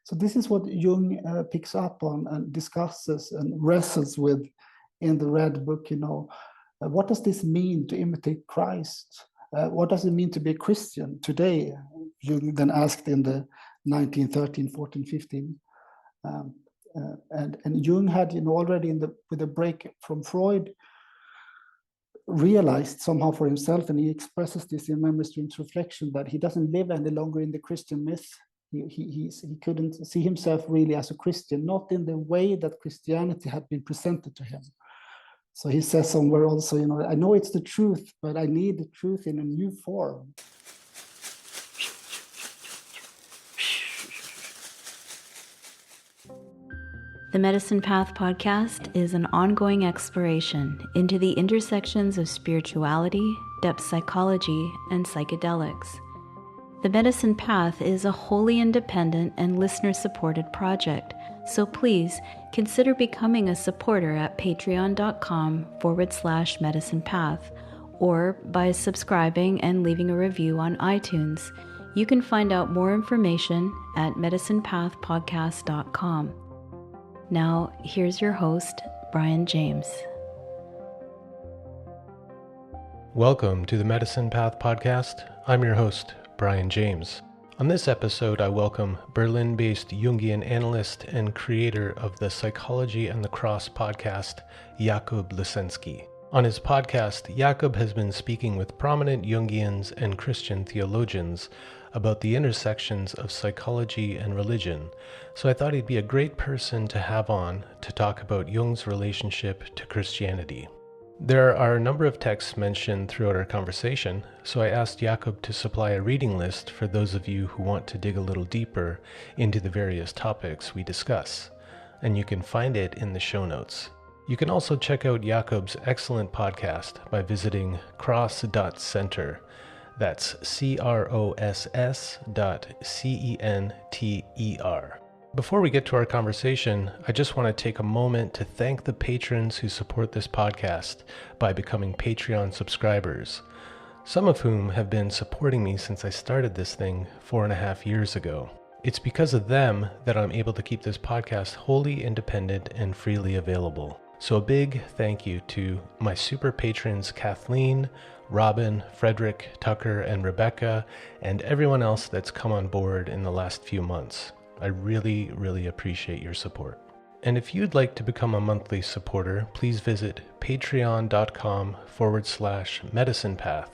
So this is what Jung picks up on and discusses and wrestles with in the Red Book. What does this mean to imitate Christ? What does it mean to be a Christian today? Jung then asked in the 1913, 14, 15. And Jung had, already with a break from Freud, realized somehow for himself, and he expresses this in Memory Streams Reflection, that he doesn't live any longer in the Christian myth. He couldn't see himself really as a Christian, not in the way that Christianity had been presented to him. So he says somewhere also, I know it's the truth, but I need the truth in a new form. The Medicine Path podcast is an ongoing exploration into the intersections of spirituality, depth psychology, and psychedelics. The Medicine Path is a wholly independent and listener-supported project, so please consider becoming a supporter at patreon.com/medicinepath or by subscribing and leaving a review on iTunes. You can find out more information at medicinepathpodcast.com. Now, here's your host, Brian James. Welcome to the Medicine Path podcast. I'm your host, Brian James. On this episode, I welcome Berlin-based Jungian analyst and creator of the Psychology and the Cross podcast, Jakob Lusensky. On his podcast, Jakob has been speaking with prominent Jungians and Christian theologians about the intersections of psychology and religion, so I thought he'd be a great person to have on to talk about Jung's relationship to Christianity. There are a number of texts mentioned throughout our conversation, so I asked Jakob to supply a reading list for those of you who want to dig a little deeper into the various topics we discuss, and you can find it in the show notes. You can also check out Jakob's excellent podcast by visiting cross.center. That's CROSS.CENTER. Before we get to our conversation, I just want to take a moment to thank the patrons who support this podcast by becoming Patreon subscribers, some of whom have been supporting me since I started this thing 4.5 years ago. It's because of them that I'm able to keep this podcast wholly independent and freely available. So a big thank you to my super patrons Kathleen, Robin, Frederick, Tucker, and Rebecca, and everyone else that's come on board in the last few months. I really, really appreciate your support. And if you'd like to become a monthly supporter, please visit patreon.com/medicinepath,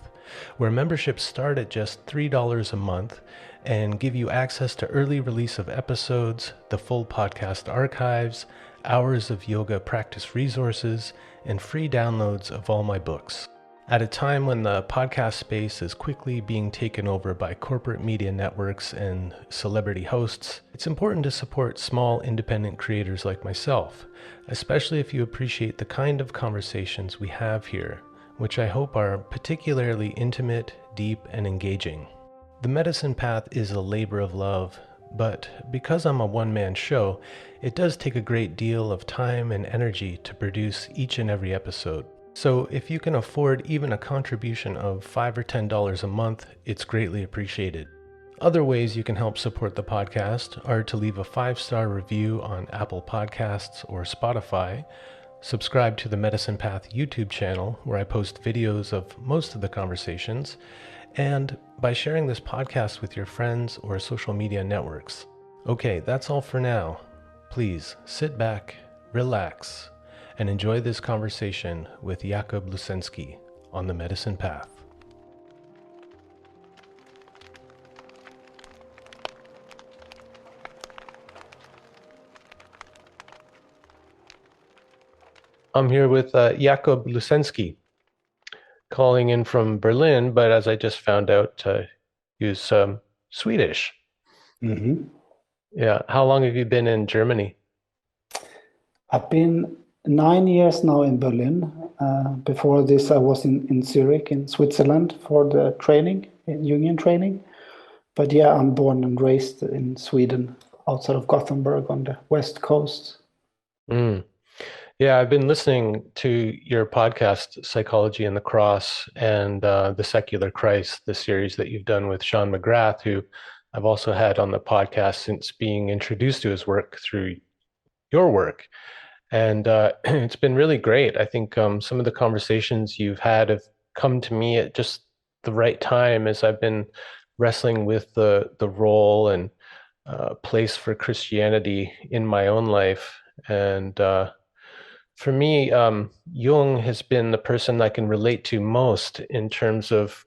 where memberships start at just $3 a month and give you access to early release of episodes, the full podcast archives, hours of yoga practice resources, and free downloads of all my books. At a time when the podcast space is quickly being taken over by corporate media networks and celebrity hosts, it's important to support small independent creators like myself, especially if you appreciate the kind of conversations we have here, which I hope are particularly intimate, deep, and engaging. The Medicine Path is a labor of love, but because I'm a one-man show, it does take a great deal of time and energy to produce each and every episode. So if you can afford even a contribution of $5 or $10 a month, it's greatly appreciated. Other ways you can help support the podcast are to leave a 5-star review on Apple Podcasts or Spotify, subscribe to the Medicine Path YouTube channel where I post videos of most of the conversations, and by sharing this podcast with your friends or social media networks. Okay, that's all for now. Please sit back, relax, and enjoy this conversation with Jakob Lusensky on the Medicine Path. I'm here with Jakob Lusensky, calling in from Berlin, but as I just found out, he's Swedish. Mm-hmm. Yeah. How long have you been in Germany? I've been 9 years now in Berlin. Before this, I was in Zurich, in Switzerland, for the training, Jungian training. But yeah, I'm born and raised in Sweden, outside of Gothenburg on the west coast. Yeah, I've been listening to your podcast, Psychology and the Cross, and The Secular Christ, the series that you've done with Sean McGrath, who I've also had on the podcast since being introduced to his work through your work. And it's been really great. I think some of the conversations you've had have come to me at just the right time as I've been wrestling with the role and place for Christianity in my own life. And for me, Jung has been the person I can relate to most in terms of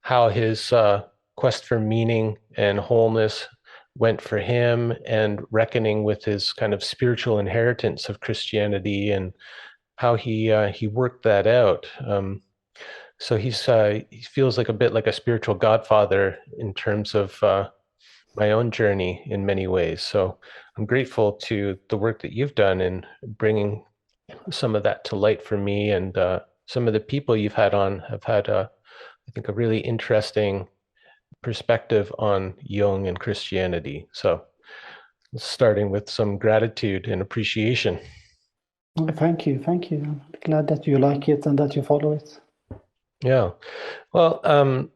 how his quest for meaning and wholeness went for him, and reckoning with his kind of spiritual inheritance of Christianity and how he worked that out. So he feels like a bit like a spiritual godfather in terms of my own journey in many ways. So I'm grateful to the work that you've done in bringing some of that to light for me, and some of the people you've had on have had, I think, a really interesting perspective on Jung and Christianity. So starting with some gratitude and appreciation. Thank you. I'm glad that you like it and that you follow it. Yeah. Well,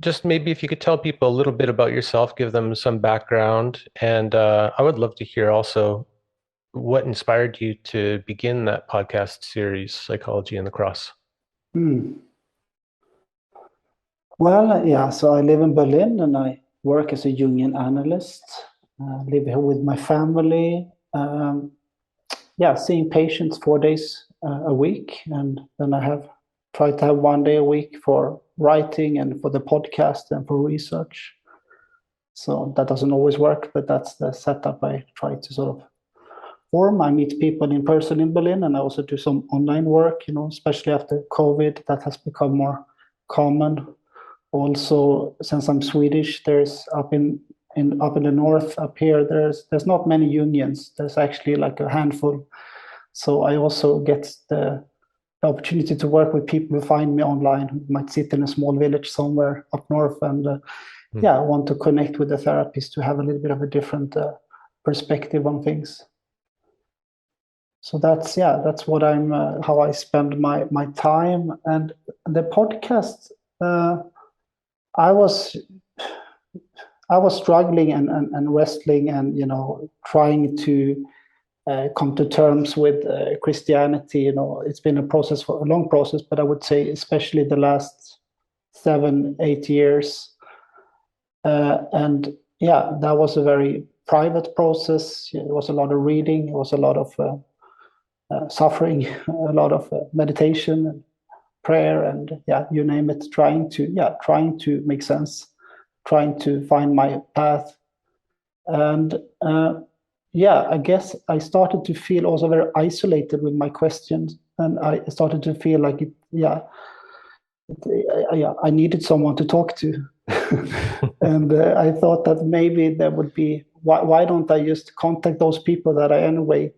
just maybe if you could tell people a little bit about yourself, give them some background, and I would love to hear also what inspired you to begin that podcast series, Psychology and the Cross. Well, yeah, so I live in Berlin and I work as a Jungian analyst. I live here with my family. Seeing patients 4 days a week. And then I have tried to have 1 day a week for writing and for the podcast and for research. So that doesn't always work, but that's the setup I try to sort of form. I meet people in person in Berlin, and I also do some online work, especially after COVID, that has become more common. Also, since I'm Swedish, there's up in the north, up here, there's not many Jungians. There's actually like a handful. So I also get the opportunity to work with people who find me online, who might sit in a small village somewhere up north, and I want to connect with the therapist to have a little bit of a different perspective on things. So that's what I'm how I spend my time. And the podcast, I was struggling and wrestling and trying to come to terms with Christianity. It's been a long process, but I would say especially the last 7-8 years. That was a very private process. It was a lot of reading. It was a lot of suffering, a lot of meditation and prayer, and you name it, trying to make sense, trying to find my path. And I guess I started to feel also very isolated with my questions, and I started to feel like I needed someone to talk to. And I thought that maybe there would be, why don't I just contact those people that I anyway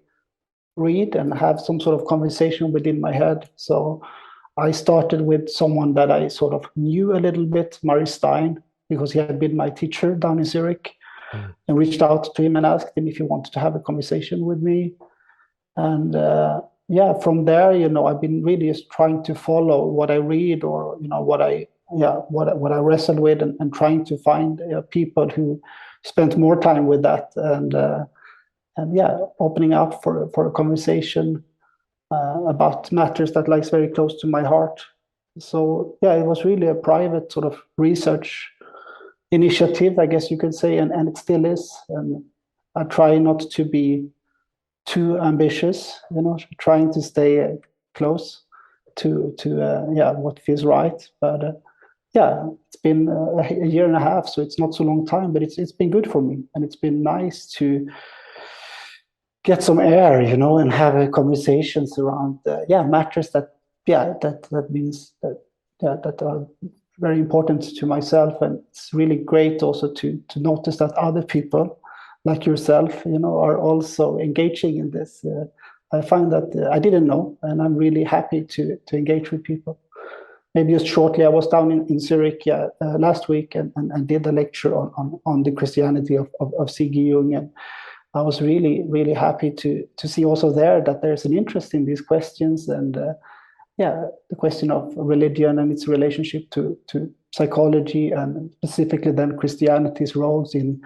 read and have some sort of conversation within my head. So I started with someone that I sort of knew a little bit, Stein, because he had been my teacher down in Zurich, and reached out to him and asked him if he wanted to have a conversation with me. And from there, I've been really just trying to follow what I read, or what I wrestle with, and trying to find people who spent more time with that, and opening up for a conversation about matters that lies very close to my heart. So it was really a private sort of research initiative, I guess you could say, and it still is. And I try not to be too ambitious, trying to stay close to what feels right. But it's been a year and a half, so it's not so long time, but it's been good for me, and it's been nice to get some air, and have conversations around matters that means that are very important to myself. And it's really great also to notice that other people like yourself, are also engaging in this. I find that I didn't know, and I'm really happy to engage with people. Maybe just shortly, I was down in Zurich last week and did a lecture on the Christianity of C.G. Jung, and I was really, really happy to see also there that there's an interest in these questions, and the question of religion and its relationship to psychology and specifically then Christianity's roles in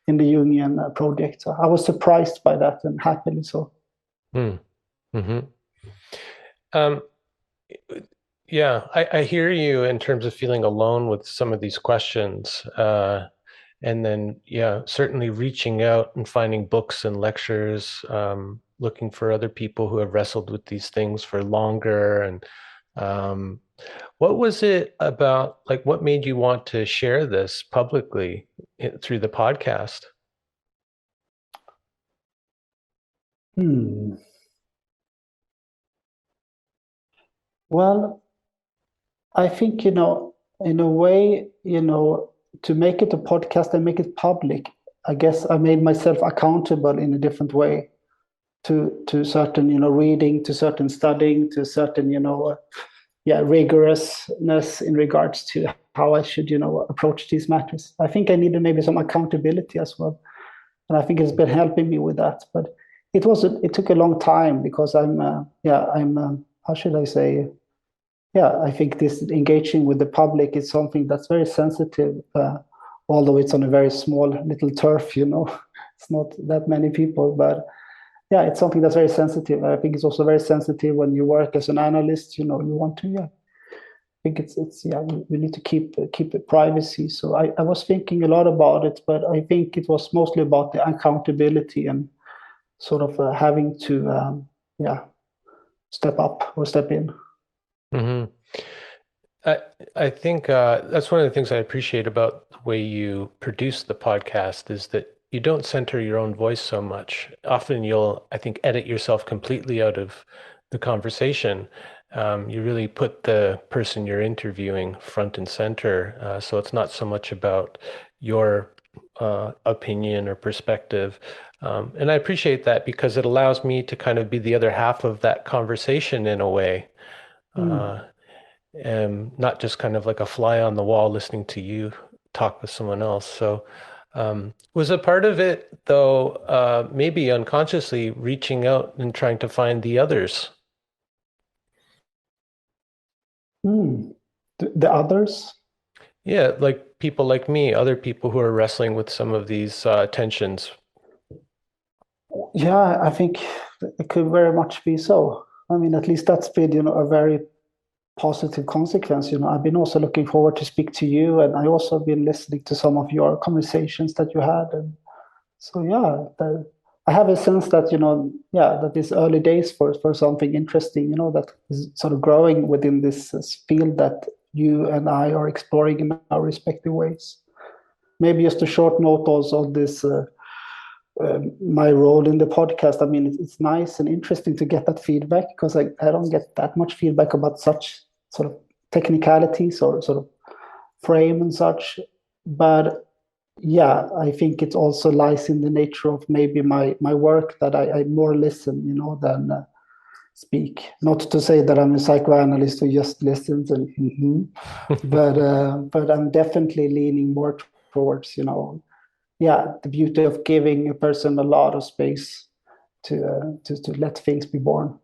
the Jungian project. So I was surprised by that and happily so. Mm-hmm. Yeah, I hear you in terms of feeling alone with some of these questions. And then, yeah, certainly reaching out and finding books and lectures, looking for other people who have wrestled with these things for longer. And what was it about, like, what made you want to share this publicly through the podcast? Well, I think, in a way, to make it a podcast and make it public, I guess I made myself accountable in a different way to certain, reading, to certain studying, to certain, rigorousness in regards to how I should, approach these matters. I think I needed maybe some accountability as well. And I think it's been helping me with that. But it took a long time because how should I say? Yeah, I think this engaging with the public is something that's very sensitive, although it's on a very small little turf, it's not that many people, but yeah, it's something that's very sensitive. I think it's also very sensitive when you work as an analyst, you want to, I think we need to keep it privacy. So I was thinking a lot about it, but I think it was mostly about the accountability and sort of having to, step up or step in. Mm-hmm. I think that's one of the things I appreciate about the way you produce the podcast is that you don't center your own voice so much. Often you'll, I think, edit yourself completely out of the conversation. You really put the person you're interviewing front and center. So it's not so much about your opinion or perspective. And I appreciate that because it allows me to kind of be the other half of that conversation in a way. And not just kind of like a fly on the wall listening to you talk with someone else. So was a part of it, though, maybe unconsciously reaching out and trying to find the others? The others? Yeah, like people like me, other people who are wrestling with some of these tensions. Yeah, I think it could very much be so. I mean, at least that's been, a very positive consequence. I've been also looking forward to speak to you, and I also been listening to some of your conversations that you had, and so I have a sense that that is early days for something interesting, that is sort of growing within this field that you and I are exploring in our respective ways. Maybe just a short note also on this. My role in the podcast. I mean, it's nice and interesting to get that feedback because I don't get that much feedback about such sort of technicalities or sort of frame and such. But yeah, I think it also lies in the nature of maybe my work that I more listen, than speak. Not to say that I'm a psychoanalyst who just listens, but I'm definitely leaning more towards, the beauty of giving a person a lot of space to let things be born.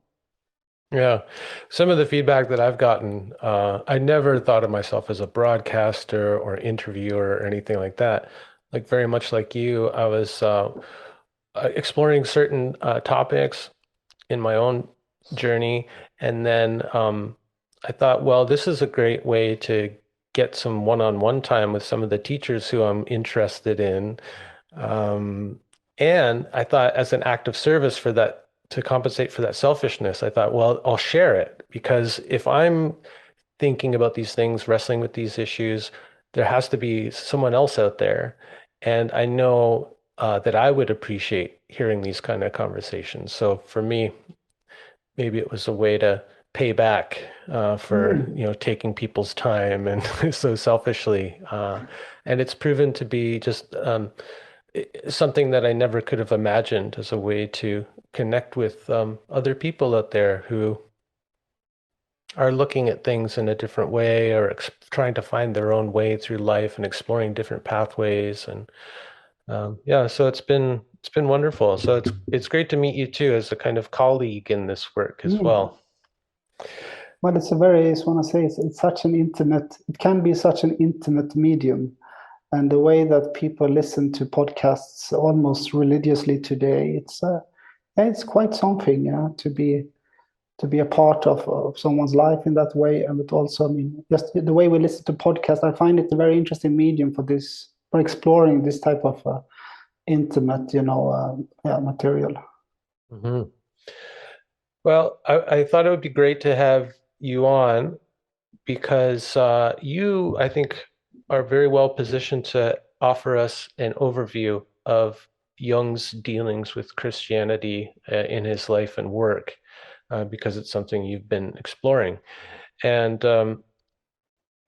Yeah. Some of the feedback that I've gotten, I never thought of myself as a broadcaster or interviewer or anything like that. Like very much like you, I was exploring certain topics in my own journey. And then I thought, well, this is a great way to get some one-on-one time with some of the teachers who I'm interested in. And I thought as an act of service for that, to compensate for that selfishness, I thought, well, I'll share it because if I'm thinking about these things, wrestling with these issues, there has to be someone else out there. And I know that I would appreciate hearing these kind of conversations. So for me, maybe it was a way to pay back for taking people's time and so selfishly. And it's proven to be just something that I never could have imagined as a way to connect with other people out there who are looking at things in a different way or trying to find their own way through life and exploring different pathways. And so it's been wonderful. So it's great to meet you too as a kind of colleague in this work as well. Well, it's a very, I want to say, it's such an intimate, it can be such an intimate medium. And the way that people listen to podcasts almost religiously today, it's quite something, to be a part of someone's life in that way. And it also, I mean, just the way we listen to podcasts, I find it a very interesting medium for exploring this type of intimate, material. Mm-hmm. Well, I thought it would be great to have you on because you, I think, are very well positioned to offer us an overview of Jung's dealings with Christianity in his life and work, because it's something you've been exploring. And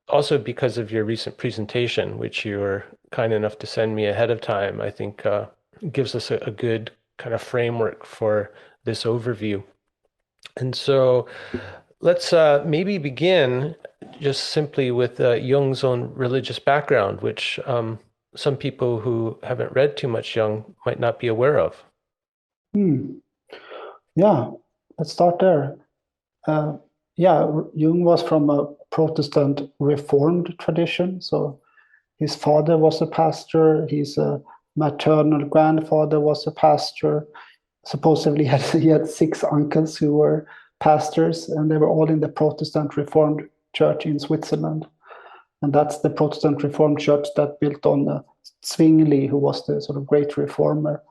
also because of your recent presentation, which you were kind enough to send me ahead of time, I think gives us a good kind of framework for this overview. And so let's maybe begin just simply with Jung's own religious background, which some people who haven't read too much Jung might not be aware of. Yeah, let's start there. Jung was from a Protestant Reformed tradition. So his father was a pastor, his maternal grandfather was a pastor. Supposedly he had 6 uncles who were pastors, and they were all in the Protestant Reformed Church in Switzerland. And that's the Protestant Reformed Church that built on Zwingli, who was the sort of great reformer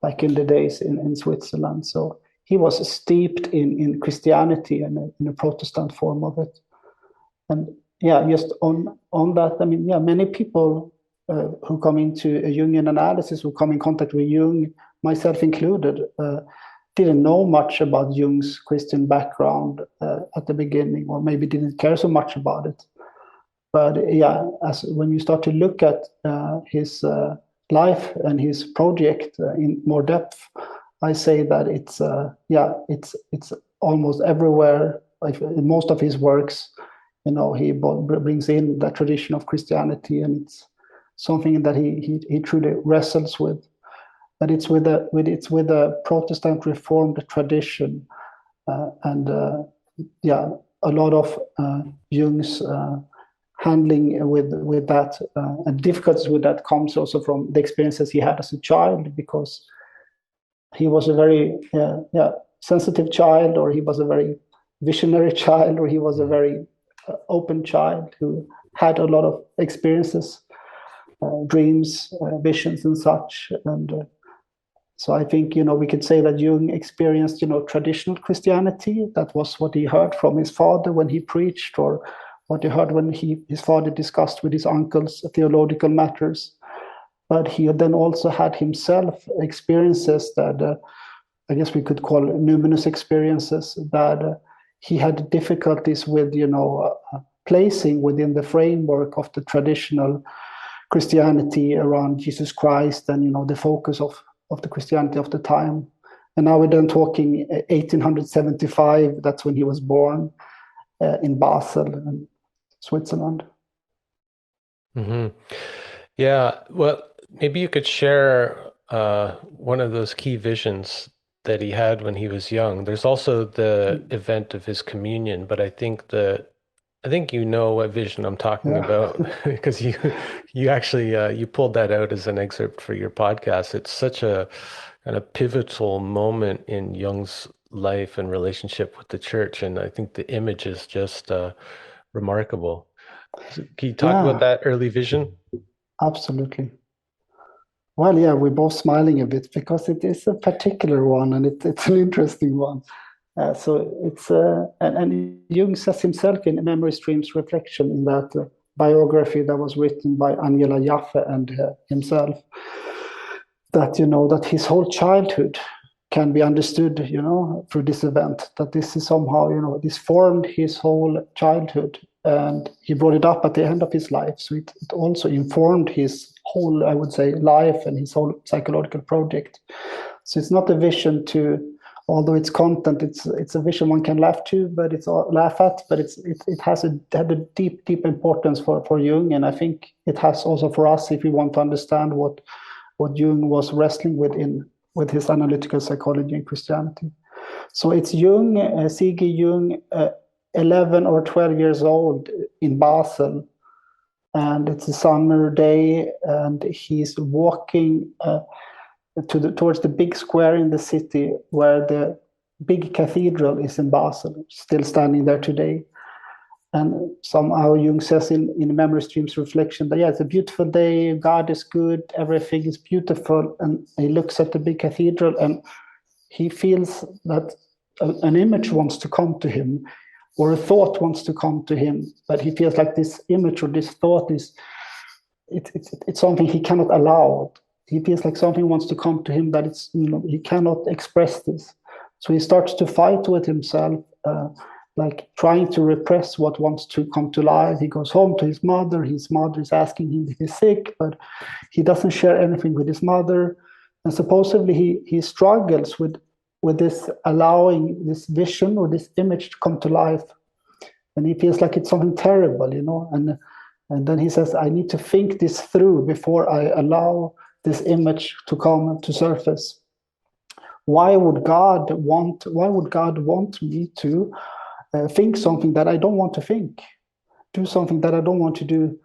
back in the days in Switzerland. So he was steeped in Christianity and in a Protestant form of it. And just on that, I mean, many people who come into a Jungian analysis, who come in contact with Jung, myself included, didn't know much about Jung's Christian background at the beginning, or maybe didn't care so much about it. But as when you start to look at his life and his project in more depth, I say that it's almost everywhere. Like in most of his works, he brings in that tradition of Christianity, and it's something that he truly wrestles with. But it's with a Protestant Reformed tradition, and a lot of Jung's handling with that and difficulties with that comes also from the experiences he had as a child, because he was a very sensitive child, or he was a very visionary child, or he was a very open child who had a lot of experiences, dreams, visions, and such. And so I think we could say that Jung experienced traditional Christianity. That was what he heard from his father when he preached, or what he heard when his father discussed with his uncles theological matters. But he then also had himself experiences that I guess we could call numinous experiences, that he had difficulties with, placing within the framework of the traditional Christianity around Jesus Christ and, the focus of the Christianity of the time. And now we're then talking 1875, that's when he was born in Basel, in Switzerland. Mm-hmm. Yeah, well, maybe you could share one of those key visions that he had when he was young. There's also the event of his communion, but I think you know what vision I'm talking about, because you actually you pulled that out as an excerpt for your podcast. It's such a kind of pivotal moment in Jung's life and relationship with the church, and I think the image is just remarkable. So can you talk about that early vision? Absolutely. Well, we're both smiling a bit because it is a particular one, and it's an interesting one. So it's and Jung says himself in Memory Streams Reflection, in that biography that was written by Angela Jaffe and himself, that that his whole childhood can be understood, through this event. That this is somehow, this formed his whole childhood, and he brought it up at the end of his life. So it also informed his whole, I would say, life and his whole psychological project. So it's not a vision although its content, it's a vision one can laugh at, but it had a deep importance for Jung, and I think it has also for us, if we want to understand what Jung was wrestling with his analytical psychology and Christianity. So it's Jung, C.G. Jung, 11 or 12 years old in Basel, and it's a summer day, and he's walking towards the big square in the city where the big cathedral is in Basel, still standing there today. And somehow Jung says in Memory Streams Reflection that, yeah, it's a beautiful day, God is good, everything is beautiful. And he looks at the big cathedral and he feels that an image wants to come to him, or a thought wants to come to him, but he feels like this image or this thought is it's something he cannot allow. He feels like something wants to come to him, that it's, he cannot express this. So he starts to fight with himself, like trying to repress what wants to come to life. He goes home to his mother. His mother is asking him if he's sick, but he doesn't share anything with his mother. And supposedly he struggles with this, allowing this vision or this image to come to life. And he feels like it's something terrible, and then he says, I need to think this through before I allow this image to come to surface. Why would God want me to think something that I don't want to think, do something that I don't want to do?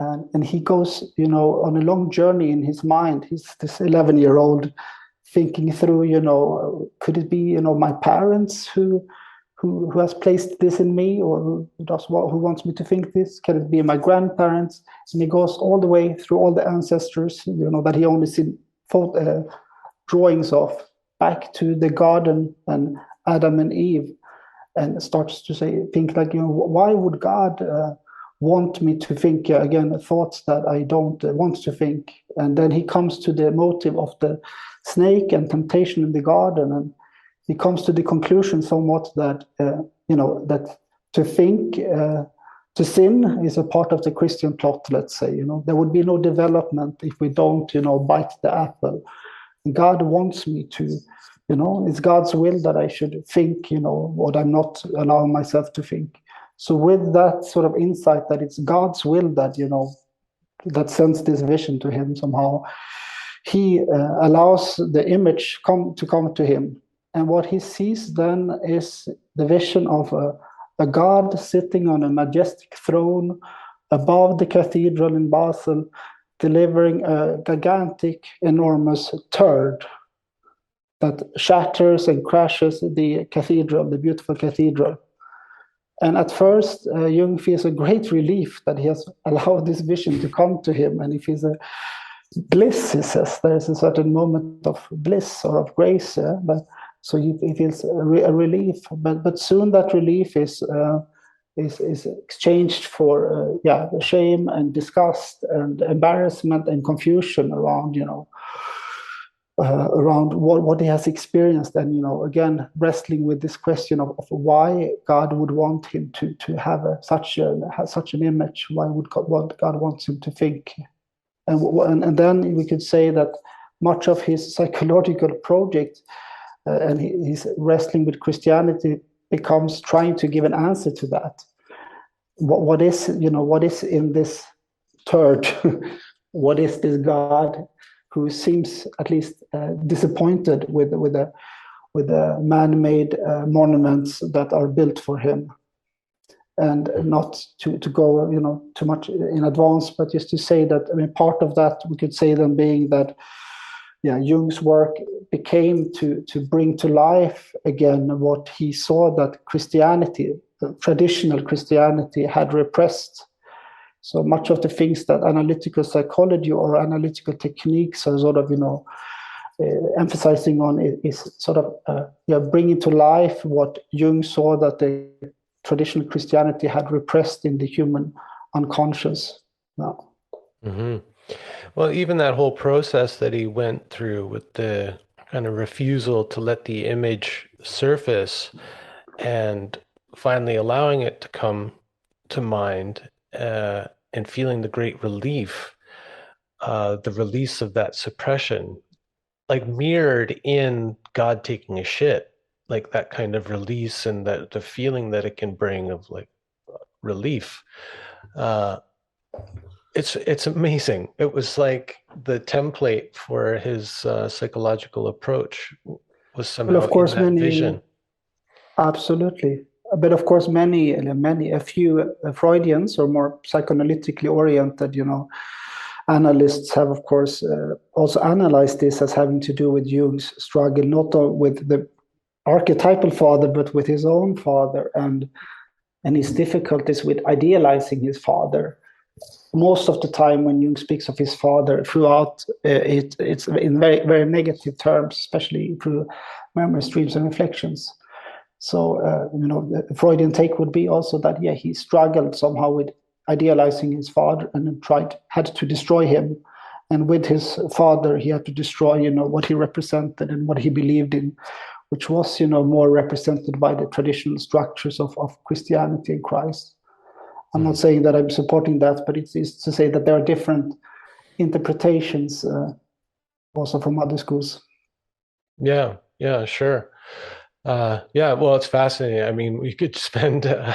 And he goes, on a long journey in his mind. He's this 11-year-old thinking through, could it be, my parents who has placed this in me, or who wants me to think this? Can it be my grandparents? And he goes all the way through all the ancestors, that he only seen drawings of, back to the garden and Adam and Eve, and starts to think like, why would God want me to think, again, thoughts that I don't want to think? And then he comes to the motive of the snake and temptation in the garden, and he comes to the conclusion somewhat that, that to think, to sin is a part of the Christian plot, let's say. There would be no development if we don't, bite the apple. And God wants me to, it's God's will that I should think, what I'm not allowing myself to think. So with that sort of insight that it's God's will that, that sends this vision to him somehow, he allows the image to come to him. And what he sees then is the vision of a God sitting on a majestic throne above the cathedral in Basel, delivering a gigantic, enormous turd that shatters and crashes the cathedral, the beautiful cathedral. And at first, Jung feels a great relief that he has allowed this vision to come to him, and he feels a bliss, he says. There's a certain moment of bliss or of grace, but so he feels a relief. But soon that relief is exchanged for shame and disgust and embarrassment and confusion around around what he has experienced, and again wrestling with this question of why God would want him to have such an image. Why would God wants him to think? And then we could say that much of his psychological project and he's wrestling with Christianity becomes trying to give an answer to that. What is in this turd? What is this God who seems at least disappointed with the man-made monuments that are built for him? And not to go too much in advance, but just to say that, part of that we could say then being that Jung's work became to bring to life again what he saw that Christianity, traditional Christianity, had repressed. So much of the things that analytical psychology or analytical techniques are sort of emphasizing on is sort of bringing to life what Jung saw that the traditional Christianity had repressed in the human unconscious. Now. Mm-hmm. Well, even that whole process that he went through with the kind of refusal to let the image surface and finally allowing it to come to mind and feeling the great relief, the release of that suppression, like mirrored in God taking a shit, like that kind of release and the feeling that it can bring of like relief. It's amazing. It was like the template for his psychological approach was somehow Well, of course, in that vision. Absolutely. but of course, a few Freudians or more psychoanalytically oriented, analysts have, of course, also analyzed this as having to do with Jung's struggle, not with the archetypal father, but with his own father and his difficulties with idealizing his father. Most of the time, when Jung speaks of his father, throughout it's in very, very negative terms, especially through memories, dreams, and reflections. So, the Freudian take would be also that, he struggled somehow with idealizing his father and had to destroy him. And with his father, he had to destroy, what he represented and what he believed in, which was, more represented by the traditional structures of Christianity and Christ. I'm not saying that I'm supporting that, but it's to say that there are different interpretations also from other schools. Yeah, sure. Well, it's fascinating. I mean, we could spend a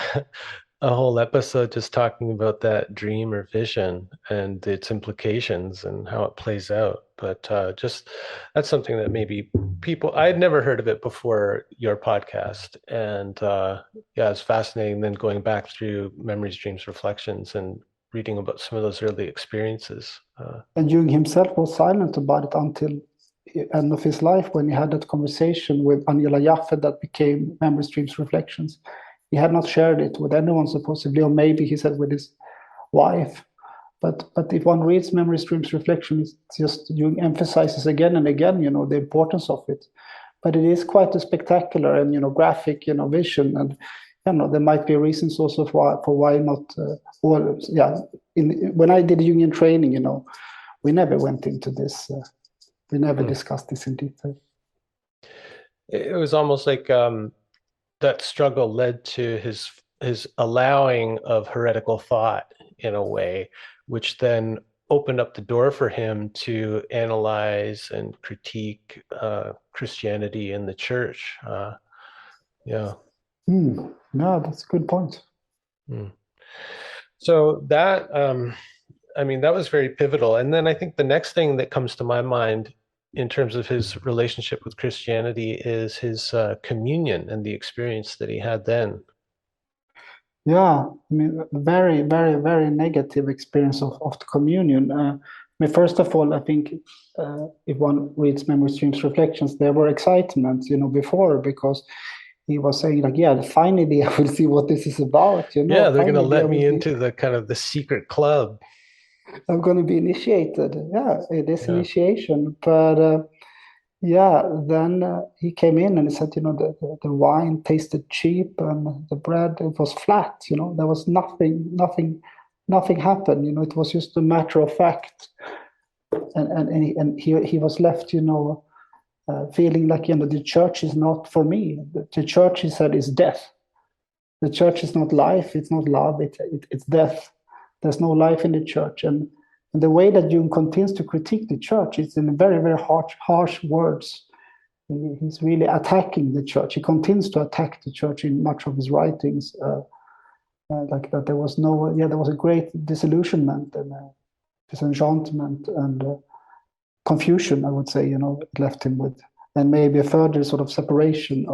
whole episode just talking about that dream or vision and its implications and how it plays out. But that's something that maybe I'd never heard of it before your podcast. And it's fascinating then going back through memories, dreams, reflections and reading about some of those early experiences. And Jung himself was silent about it until the end of his life, when he had that conversation with Angela Jaffe that became Memories, Dreams, Reflections. He had not shared it with anyone, supposedly, or maybe he said with his wife. But if one reads Memories, Dreams, Reflections, it's just Jung emphasizes again and again, the importance of it. But it is quite a spectacular and graphic, vision, and there might be reasons also for why not. When I did Jungian training, we never went into this. We never discussed this in detail. It was almost like that struggle led to his allowing of heretical thought in a way, which then opened up the door for him to analyze and critique Christianity and the church. Yeah, that's a good point. So that, that was very pivotal. And then I think the next thing that comes to my mind in terms of his relationship with Christianity is his communion and the experience that he had then. Yeah, very, very, very negative experience of the communion. First of all, I think if one reads Memories, Dreams, Reflections, there were excitements, before, because he was saying finally I will see what this is about. Yeah, they're going to let me into the kind of the secret club. I'm going to be initiated. Yeah, it is initiation. But then he came in and he said, the wine tasted cheap and the bread, it was flat. There was nothing happened. It was just a matter of fact. And he was left, feeling like, the church is not for me. The church, he said, is death. The church is not life. It's not love. It's death. There's no life in the church. And the way that Jung continues to critique the church is in very, very harsh words. He's really attacking the church. He continues to attack the church in much of his writings. Like that, there was a great disillusionment and disenchantment and confusion, I would say, it left him with. And maybe a further sort of separation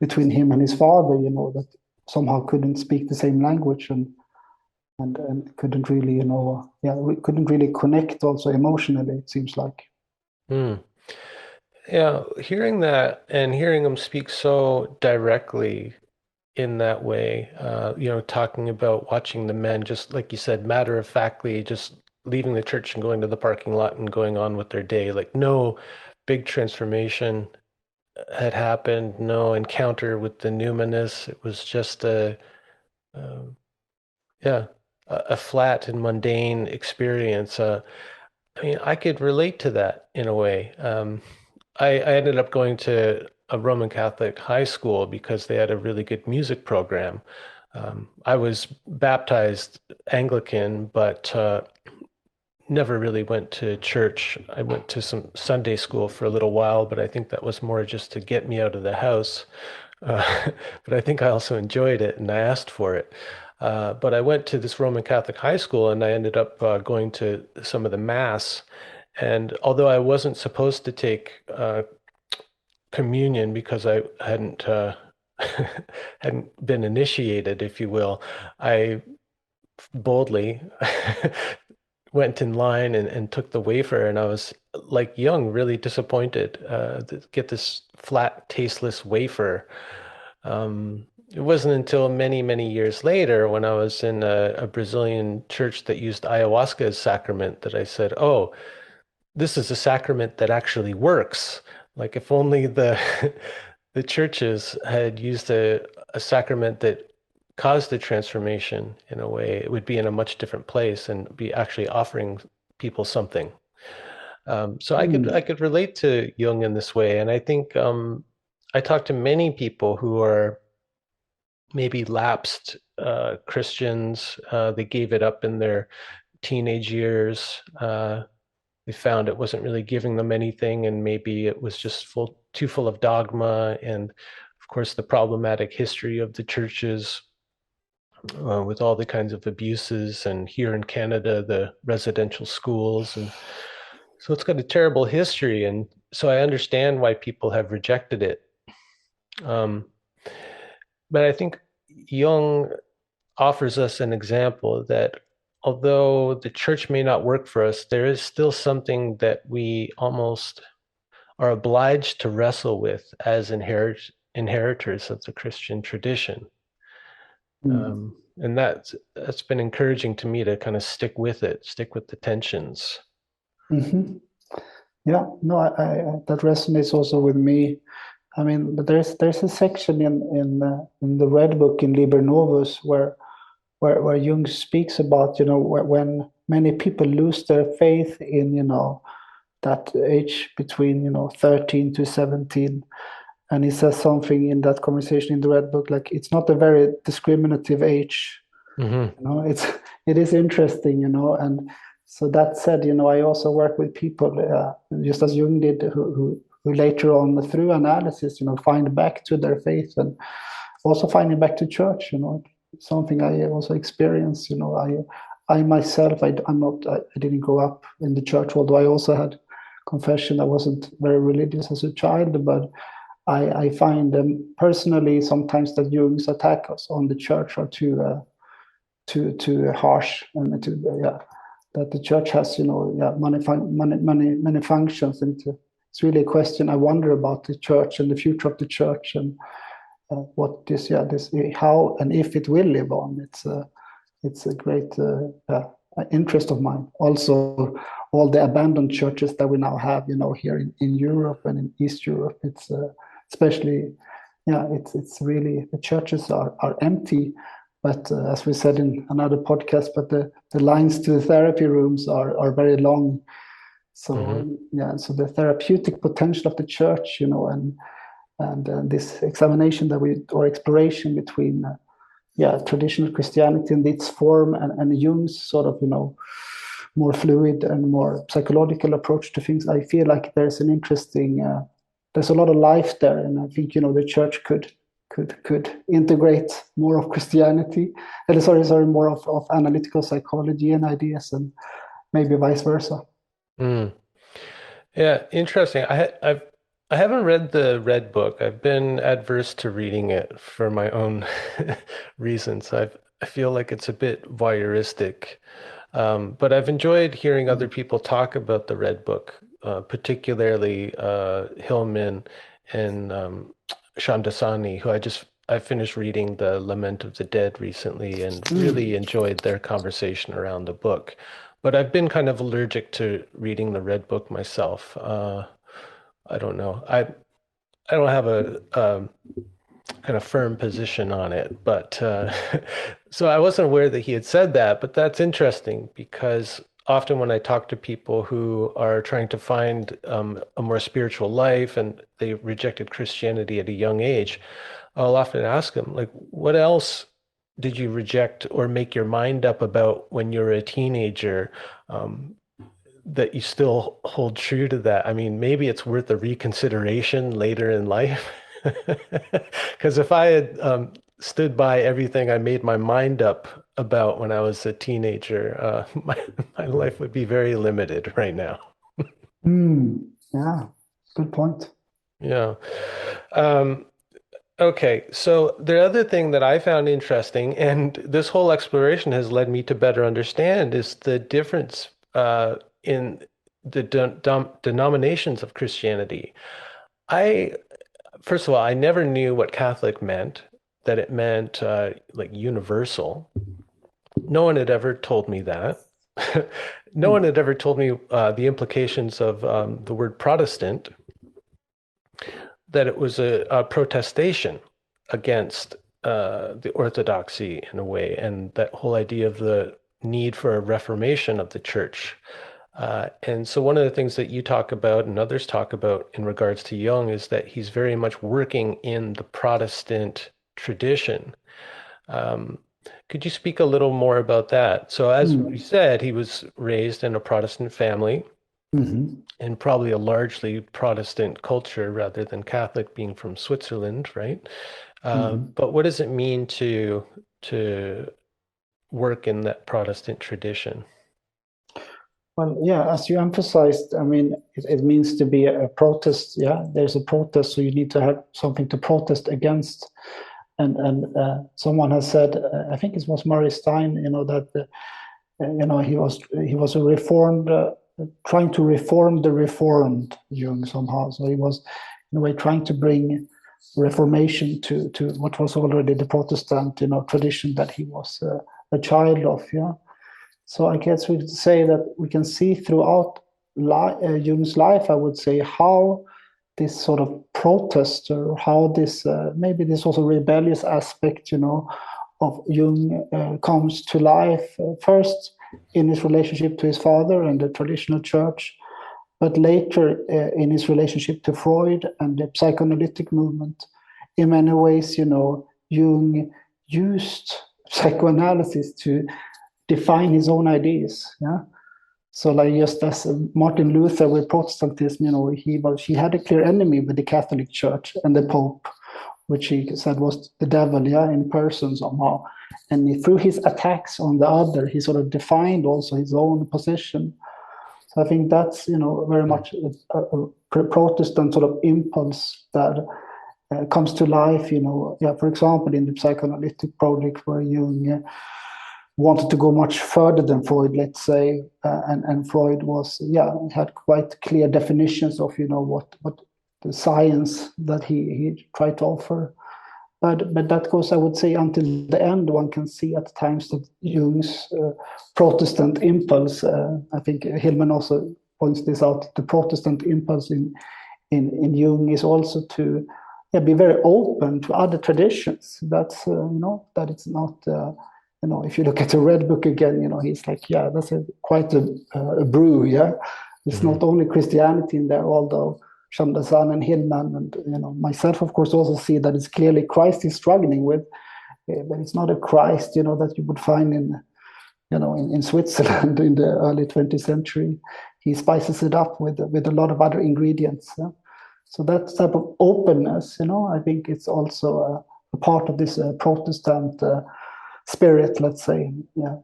between him and his father, that somehow couldn't speak the same language and couldn't really, we couldn't really connect also emotionally, it seems like. Yeah, hearing that and hearing him speak so directly in that way, talking about watching the men, just like you said, matter-of-factly, just leaving the church and going to the parking lot and going on with their day, like no big transformation had happened, no encounter with the numinous. It was just a flat and mundane experience. I could relate to that in a way. I ended up going to a Roman Catholic high school because they had a really good music program. I was baptized Anglican, but never really went to church. I went to some Sunday school for a little while, but I think that was more just to get me out of the house. But I think I also enjoyed it and I asked for it. But I went to this Roman Catholic high school and I ended up going to some of the mass. And although I wasn't supposed to take communion because I hadn't hadn't been initiated, if you will, I boldly went in line and took the wafer, and I was like Jung, really disappointed to get this flat, tasteless wafer. It wasn't until many, many years later when I was in a Brazilian church that used ayahuasca as sacrament that I said, oh, this is a sacrament that actually works. Like if only the the churches had used a sacrament that caused the transformation in a way, it would be in a much different place and be actually offering people something. So I could relate to Jung in this way, and I think I talk to many people who are maybe lapsed Christians. They gave it up in their teenage years. They found it wasn't really giving them anything, and maybe it was just too full of dogma, and of course the problematic history of the churches with all the kinds of abuses, and here in Canada the residential schools, and so it's got a terrible history, and so I understand why people have rejected it. Um, but I think Jung offers us an example that although the church may not work for us, there is still something that we almost are obliged to wrestle with as inheritors of the Christian tradition. And that's been encouraging to me to kind of stick with it, stick with the tensions. Mm-hmm. Yeah, no, I that resonates also with me. I mean, but there's a section in the Red Book in Liber Novus where Jung speaks about, when many people lose their faith in, that age between, 13 to 17. And he says something in that conversation in the Red Book, like it's not a very discriminative age. Mm-hmm. It is interesting, and so that said, I also work with people, just as Jung did, who later on through analysis, find back to their faith and also finding back to church, something I also experienced, I myself, I didn't grow up in the church, although I also had confession. I wasn't very religious as a child, but I find personally sometimes that Jung's attacks on the church are too harsh, and that the church has many functions, and it's really a question I wonder about the church and the future of the church, and what this how and if it will live on. It's a great interest of mine. Also, all the abandoned churches that we now have, here in Europe and in East Europe, it's especially, it's really, the churches are empty, but as we said in another podcast, but the lines to the therapy rooms are very long. So so the therapeutic potential of the church, and this examination or exploration between traditional Christianity and its form and Jung's sort of more fluid and more psychological approach to things, I feel like there's an interesting there's a lot of life there, and I think the church could integrate more of Christianity, more of analytical psychology and ideas, and maybe vice versa. Yeah, interesting. I haven't read the Red Book. I've been adverse to reading it for my own reasons. I feel like it's a bit voyeuristic, but I've enjoyed hearing other people talk about the Red Book, particularly Hillman and Shamdasani, who I finished reading the Lament of the Dead recently and really enjoyed their conversation around the book. But I've been kind of allergic to reading the Red Book myself. I don't know. I don't have a kind of firm position on it, but so I wasn't aware that he had said that. But that's interesting because often when I talk to people who are trying to find a more spiritual life and they rejected Christianity at a young age, I'll often ask them, like, what else did you reject or make your mind up about when you were a teenager? That you still hold true to that. I mean, maybe it's worth a reconsideration later in life. Because if I had stood by everything I made my mind up about when I was a teenager, my life would be very limited right now. Yeah, good point. Yeah. Um, Okay, so the other thing that I found interesting, and this whole exploration has led me to better understand, is the difference in the denominations of Christianity. I, first of all, I never knew what Catholic meant, that it meant like universal. No one had ever told me that. No one Mm, had ever told me the implications of the word Protestant, that it was a protestation against the orthodoxy in a way, and that whole idea of the need for a reformation of the church. And so, one of the things that you talk about and others talk about in regards to Jung is that he's very much working in the Protestant tradition. Um, could you speak a little more about that? So, as we mm, said, he was raised in a Protestant family mhm, and probably a largely Protestant culture rather than Catholic, being from Switzerland, right? mhm. But what does it mean to work in that Protestant tradition? Well, yeah, as you emphasized, I mean, it means to be a protest. Yeah, there's a protest, so you need to have something to protest against. And someone has said, I think it was Murray Stein, that he was a reformed, trying to reform the reformed, Jung somehow. So he was in a way trying to bring reformation to what was already the Protestant tradition that he was a child of. Yeah. So I guess we could say that we can see throughout Jung's life, I would say, how this sort of protest, or how this maybe this also rebellious aspect, of Jung comes to life. First in his relationship to his father and the traditional church, but later in his relationship to Freud and the psychoanalytic movement. In many ways, Jung used psychoanalysis to define his own ideas. Yeah. So, like, just as Martin Luther with Protestantism, he had a clear enemy with the Catholic Church and the Pope, which he said was the devil, yeah, in person somehow. And through his attacks on the other, he sort of defined also his own position. So I think that's very Hmm. much a Protestant sort of impulse that comes to life. Yeah, for example, in the psychoanalytic project where Jung wanted to go much further than Freud, let's say, and Freud was, yeah, had quite clear definitions of, what the science that he tried to offer. But that goes, I would say, until the end. One can see at times that Jung's Protestant impulse. I think Hillman also points this out. The Protestant impulse in Jung is also to, yeah, be very open to other traditions. That's that it's not. If you look at the Red Book again, he's like, yeah, that's quite a brew, yeah. It's Hmm. not only Christianity in there, although Shamdasani and Hillman and myself, of course, also see that it's clearly Christ he's struggling with, but it's not a Christ, that you would find in Switzerland in the early 20th century. He spices it up with a lot of other ingredients. Yeah? So that type of openness, I think it's also a part of this Protestant spirit, let's say. Yeah.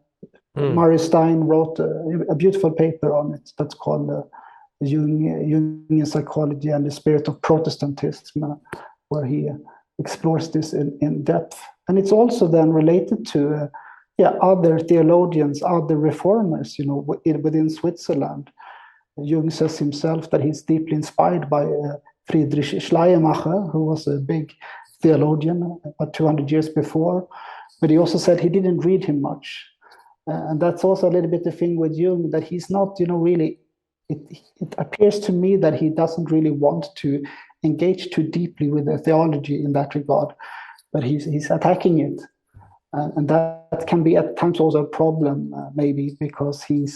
Hmm. Murray Stein wrote a beautiful paper on it that's called Jungian Psychology and the Spirit of Protestantism, where he explores this in depth. And it's also then related to other theologians, other reformers, within Switzerland. Jung says himself that he's deeply inspired by Friedrich Schleiermacher, who was a big theologian about 200 years before. But he also said he didn't read him much. And that's also a little bit the thing with Jung, that he's not, really, it appears to me that he doesn't really want to engage too deeply with the theology in that regard, but he's attacking it. And that can be at times also a problem, maybe, because he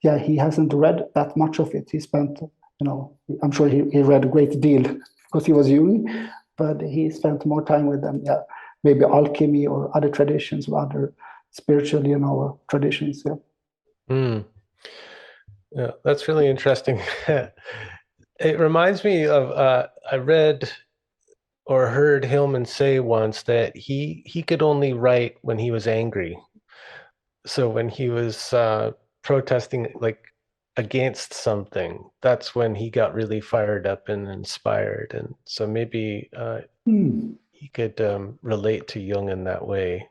hasn't read that much of it. He spent, I'm sure he read a great deal because he was Jung, but he spent more time with them, yeah, maybe alchemy or other traditions or other spiritual, traditions. Yeah. Hmm. Yeah, that's really interesting. It reminds me of I read or heard Hillman say once that he could only write when he was angry. So when he was protesting like against something, that's when he got really fired up and inspired. And so maybe Hmm. relate to Jung in that way.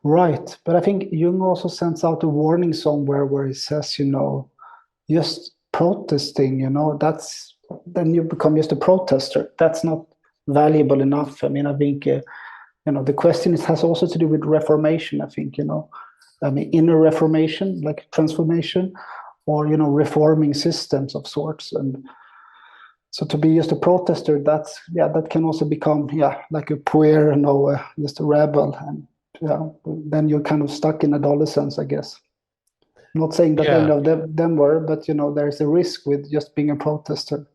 Right. But I think Jung also sends out a warning somewhere where he says, just protesting, then you become just a protester. That's not valuable enough. I mean, I think, the question has also to do with reformation, I think, inner reformation, like transformation, or, reforming systems of sorts. And so to be just a protester, that can also become, like a puer, just a rebel. And then you're kind of stuck in adolescence, I guess. Not saying that any of them were, but there's a risk with just being a protester.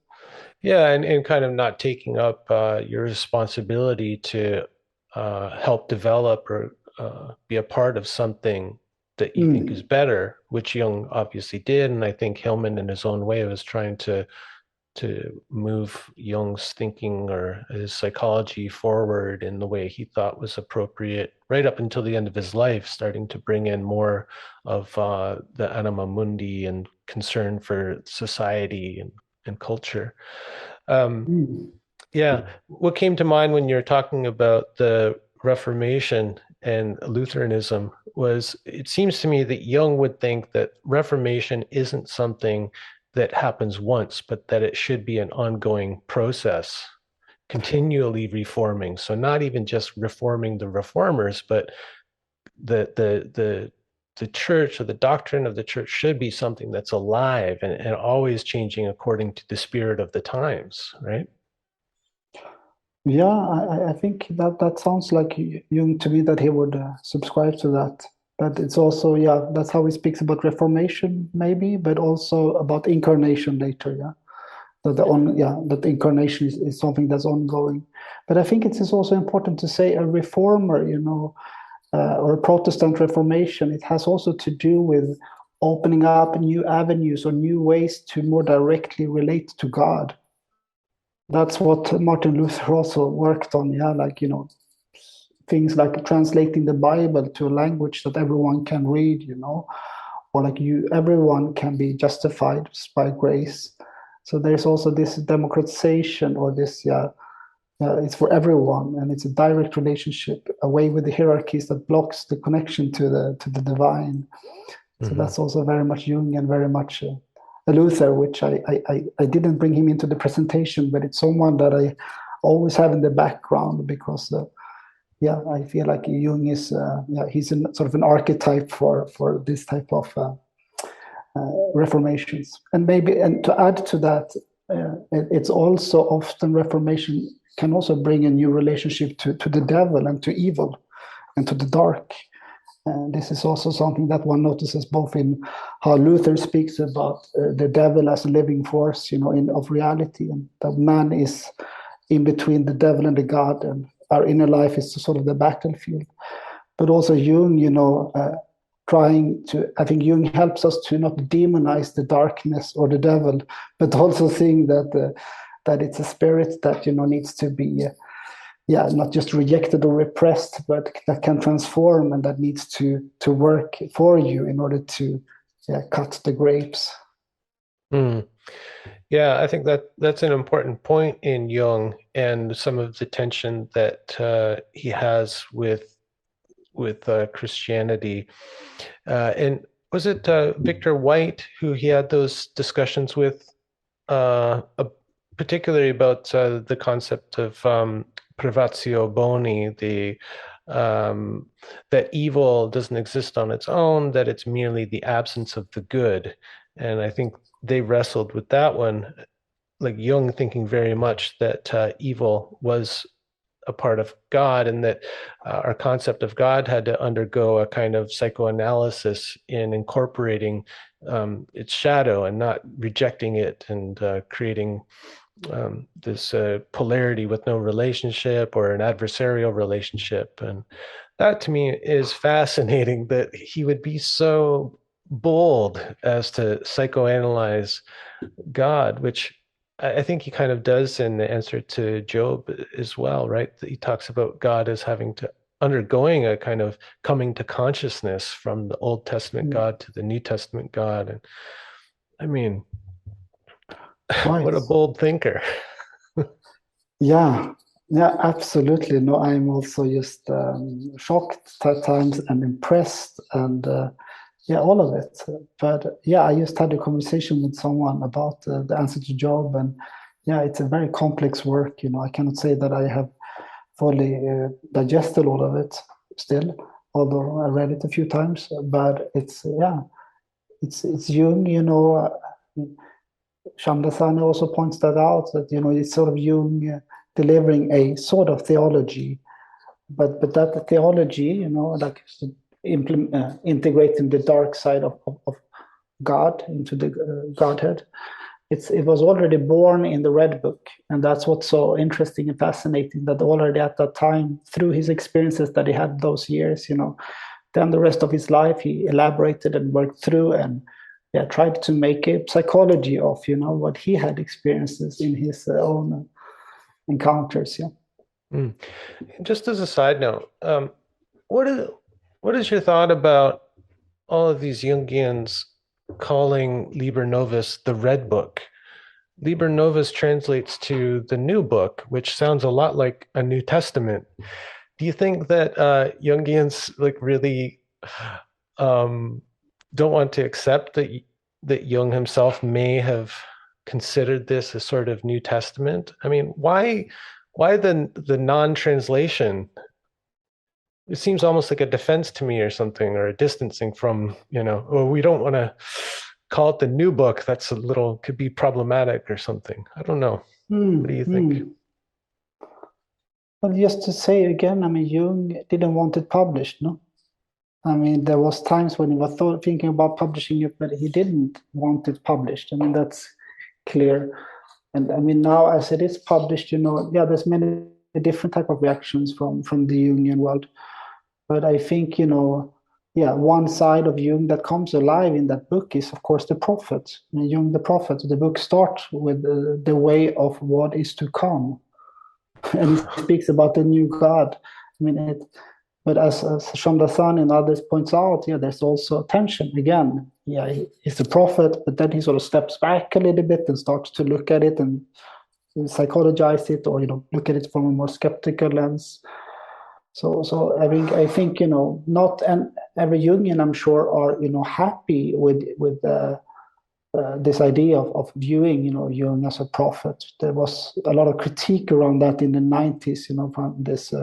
Yeah, and kind of not taking up your responsibility to help develop or be a part of something that you think is better, which Jung obviously did. And I think Hillman, in his own way, was trying to move Jung's thinking or his psychology forward in the way he thought was appropriate, right up until the end of his life, starting to bring in more of the anima mundi and concern for society and culture. Yeah, what came to mind when you're talking about the Reformation and Lutheranism was, it seems to me that Jung would think that Reformation isn't something that happens once, but that it should be an ongoing process, continually reforming. So not even just reforming the reformers, but the church, or the doctrine of the church, should be something that's alive and always changing according to the spirit of the times, right? Yeah, I think that sounds like Jung to me, that he would subscribe to that. But it's also, that's how he speaks about Reformation, maybe, but also about incarnation later, that the incarnation is something that's ongoing. But I think it is also important to say a reformer, or a Protestant Reformation, it has also to do with opening up new avenues or new ways to more directly relate to God. That's what Martin Luther also worked on, things like translating the Bible to a language that everyone can read, or like everyone can be justified by grace. So there's also this democratization, or this, it's for everyone, and it's a direct relationship away with the hierarchies that blocks the connection to the divine. So that's also very much Jung and very much a Luther, which I didn't bring him into the presentation, but it's someone that I always have in the background, because I feel like Jung is he's sort of an archetype for this type of reformations. And to add to that, it's also often Reformation can also bring a new relationship to the devil and to evil and to the dark. And this is also something that one notices both in how Luther speaks about the devil as a living force, of reality, and that man is in between the devil and the God, and our inner life is sort of the battlefield. But also Jung, I think Jung helps us to not demonize the darkness or the devil, but also seeing that it's a spirit that needs to be not just rejected or repressed, but that can transform, and that needs to work for you in order to cut the grapes. Yeah, I think that's an important point in Jung, and some of the tension that he has with Christianity. And was it Victor White who he had those discussions with, particularly about the concept of privatio boni, that evil doesn't exist on its own, that it's merely the absence of the good. And I think they wrestled with that one, like Jung thinking very much that evil was a part of God, and that our concept of God had to undergo a kind of psychoanalysis in incorporating its shadow and not rejecting it, and creating this polarity with no relationship, or an adversarial relationship. And that to me is fascinating, that he would be so bold as to psychoanalyze God, which I think he kind of does in the answer to Job as well, right? He talks about God as undergoing a kind of coming to consciousness from the Old Testament God to the New Testament God. And I mean, right. What a bold thinker. Yeah, Yeah, absolutely. No, I'm also just shocked at times and impressed, and yeah, all of it. But yeah, I just had a conversation with someone about the answer to Job, and yeah, it's a very complex work. I cannot say that I have fully digested all of it still, although I read it a few times. But it's yeah, it's Jung. Shamdasani also points that out, that it's sort of Jung delivering a sort of theology, but that theology, like integrating the dark side of God into the Godhead. It was already born in the Red Book, and that's what's so interesting and fascinating. That already at that time, through his experiences that he had those years, then the rest of his life he elaborated and worked through, and yeah, tried to make a psychology of what he had experiences in his own encounters. Yeah. Mm. Just as a side note, what is your thought about all of these Jungians calling Liber Novus the Red Book? Liber Novus translates to the New Book, which sounds a lot like a New Testament. Do you think that Jungians really don't want to accept that Jung himself may have considered this a sort of New Testament? I mean, why the non-translation? It seems almost like a defense to me or something, or a distancing from, well, we don't want to call it the new book. That's could be problematic or something. I don't know. What do you think? Well, just to say again, I mean, Jung didn't want it published, no? I mean, there was times when he was thinking about publishing it, but he didn't want it published. I mean, that's clear. And I mean, now as it is published, yeah, there's many different type of reactions from the Jungian world. But I think, yeah, one side of Jung that comes alive in that book is, of course, the prophet. I mean, Jung, the prophet. The book starts with the way of what is to come, and he speaks about the new God. I mean, but as Shamdasani and others points out, yeah, there's also tension again. Yeah, he's a prophet, but then he sort of steps back a little bit and starts to look at it and psychologize it, or look at it from a more skeptical lens. So I think not every Jungian, I'm sure, are happy with this idea of viewing Jung as a prophet. There was a lot of critique around that in the 90s, from this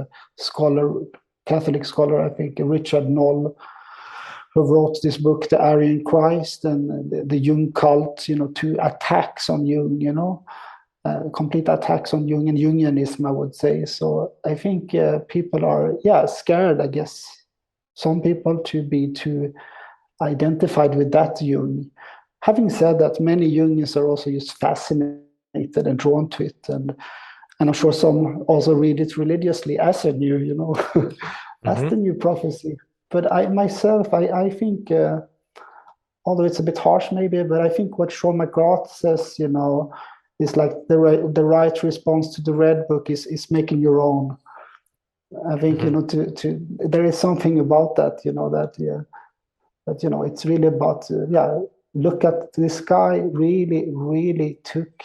Catholic scholar, I think, Richard Noll, who wrote this book, The Aryan Christ, and the Jung cult, two attacks on Jung, complete attacks on Jung and Jungianism, I would say. So I think people are, scared, I guess, some people to be too identified with that Jung. Having said that, many Jungians are also just fascinated and drawn to it, and I'm sure some also read it religiously as a new, as the new prophecy. But I myself, I think, although it's a bit harsh maybe, but I think what Sean McGrath says, is like the right response to the Red Book is making your own. I think there is something about that, that it's really about look at this guy really took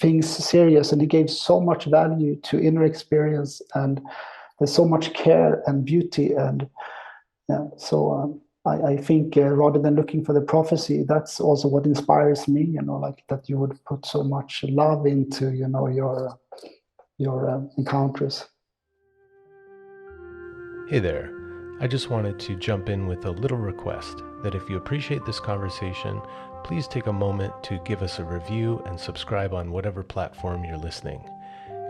things serious, and he gave so much value to inner experience, and there's so much care and beauty, and so I think rather than looking for the prophecy, that's also what inspires me, like that you would put so much love into your encounters. Hey there. I just wanted to jump in with a little request that if you appreciate this conversation, please take a moment to give us a review and subscribe on whatever platform you're listening.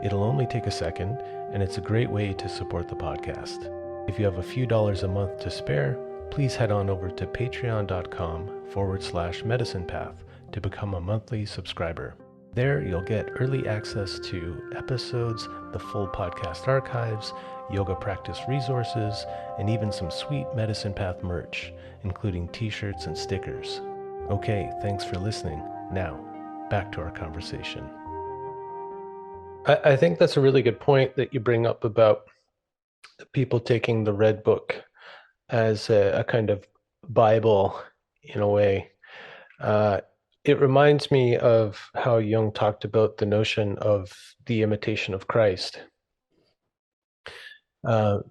It'll only take a second, and it's a great way to support the podcast. If you have a few dollars a month to spare, please head on over to patreon.com/medicinepath to become a monthly subscriber. There, you'll get early access to episodes, the full podcast archives, yoga practice resources, and even some sweet Medicine Path merch, including t-shirts and stickers. Okay, thanks for listening. Now, back to our conversation. I think that's a really good point that you bring up about people taking the Red Book as a kind of Bible in a way. It reminds me of how Jung talked about the notion of the imitation of Christ.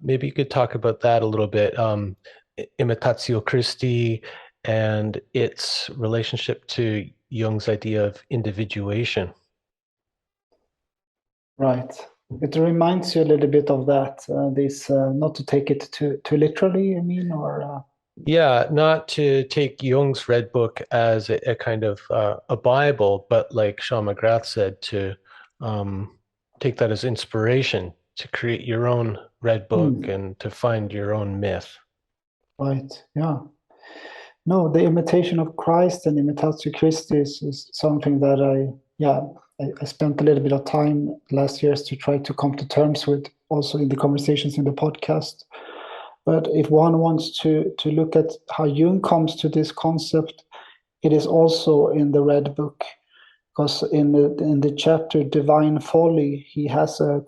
Maybe you could talk about that a little bit. Imitatio Christi and its relationship to Jung's idea of individuation. Right. It reminds you a little bit of that. This not to take it too literally, I mean, or Yeah, not to take Jung's Red Book as a kind of a Bible, but like Sean McGrath said, to take that as inspiration to create your own Red Book and to find your own myth. right. Yeah. No, the imitation of Christ and Imitatio Christi is something that I spent a little bit of time last year to try to come to terms with, also in the conversations in the podcast. But if one wants to look at how Jung comes to this concept, it is also in the Red Book, because in the chapter Divine Folly, he has a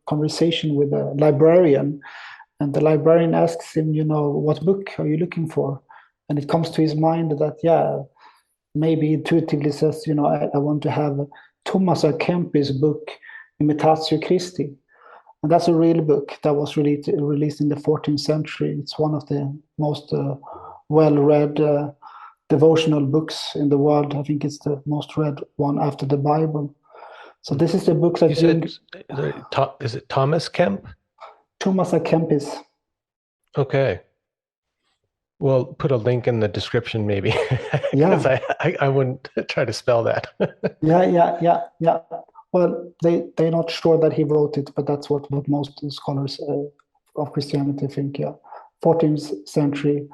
conversation with a librarian, and the librarian asks him, what book are you looking for? And it comes to his mind that, maybe intuitively says, I want to have Thomas à Kempis' book, Imitatio Christi. And that's a real book that was released in the 14th century. It's one of the most well-read devotional books in the world. I think it's the most read one after the Bible. So this is the book that is it Thomas Kemp? Thomas à Kempis. Okay. We'll put a link in the description, maybe. Yeah. Because I wouldn't try to spell that. Yeah. Well, they're not sure that he wrote it, but that's what most scholars of Christianity think. Yeah, 14th century,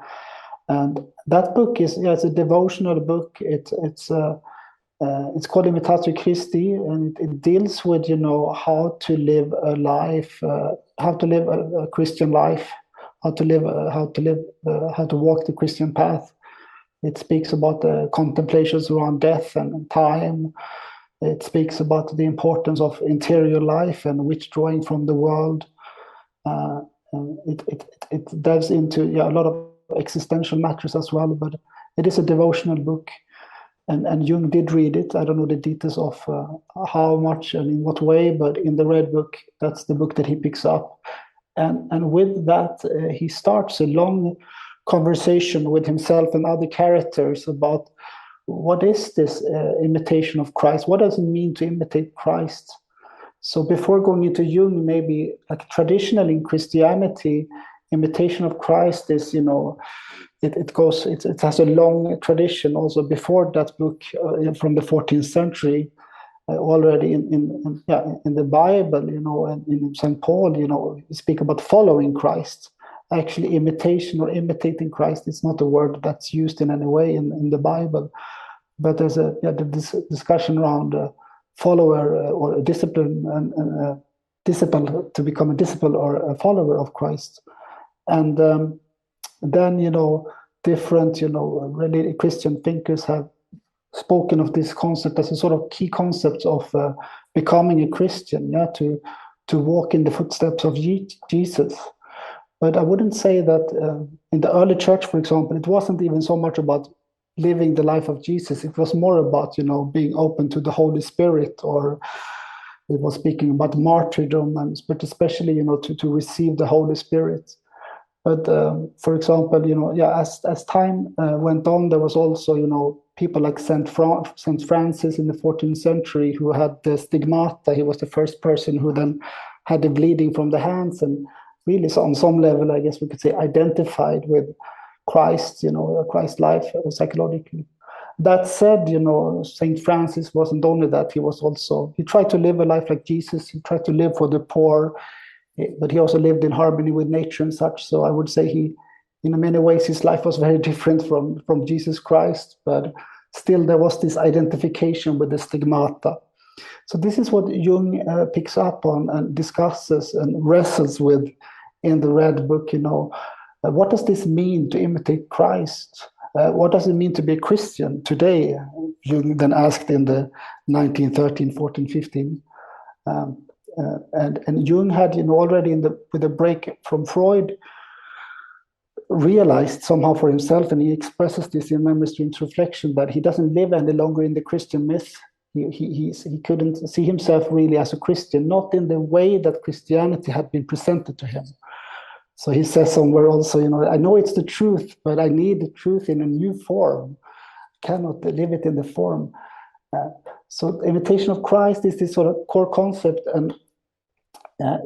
and that book is it's a devotional book. It's called Imitatio Christi, and it deals with how to live a life, how to live a Christian life, how to walk the Christian path. It speaks about the contemplations around death and time. It speaks about the importance of interior life and withdrawing from the world. It dives into a lot of existential matters as well, but it is a devotional book. And Jung did read it. I don't know the details of how much and in what way, but in the Red Book, that's the book that he picks up. And with that, he starts a long conversation with himself and other characters about what is this imitation of Christ? What does it mean to imitate Christ? So before going into Jung, maybe like traditionally in Christianity, imitation of Christ is, it has a long tradition. Also before that book from the 14th century, already in the Bible, and in St. Paul, you speak about following Christ. Actually, imitation or imitating Christ is not a word that's used in any way in the Bible, but there's this discussion around follower or a discipline and disciple, to become a disciple or a follower of Christ. And then different really Christian thinkers have spoken of this concept as a sort of key concept of becoming a Christian, to walk in the footsteps of Jesus. But I wouldn't say that in the early church, for example, it wasn't even so much about living the life of Jesus. It was more about, being open to the Holy Spirit, or it was speaking about martyrdom, but especially, to receive the Holy Spirit. But for example, as time went on, there was also, people like Saint Francis in the 14th century who had the stigmata. He was the first person who then had the bleeding from the hands, and really, so on some level, I guess we could say, identified with Christ, Christ's life psychologically. That said, Saint Francis wasn't only that. He tried to live a life like Jesus. He tried to live for the poor, but he also lived in harmony with nature and such. So I would say in many ways, his life was very different from Jesus Christ, but still there was this identification with the stigmata. So this is what Jung picks up on and discusses and wrestles with in the Red Book. What does this mean to imitate Christ? What does it mean to be a Christian today? Jung then asked in the 1913, 14, 15. And Jung had, already with the break from Freud, realized somehow for himself, and he expresses this in Memory Streams Reflection, that he doesn't live any longer in the Christian myth. He couldn't see himself really as a Christian, not in the way that Christianity had been presented to him. So he says somewhere also, I know it's the truth, but I need the truth in a new form. I cannot live it in the form. So imitation of Christ is this sort of core concept, and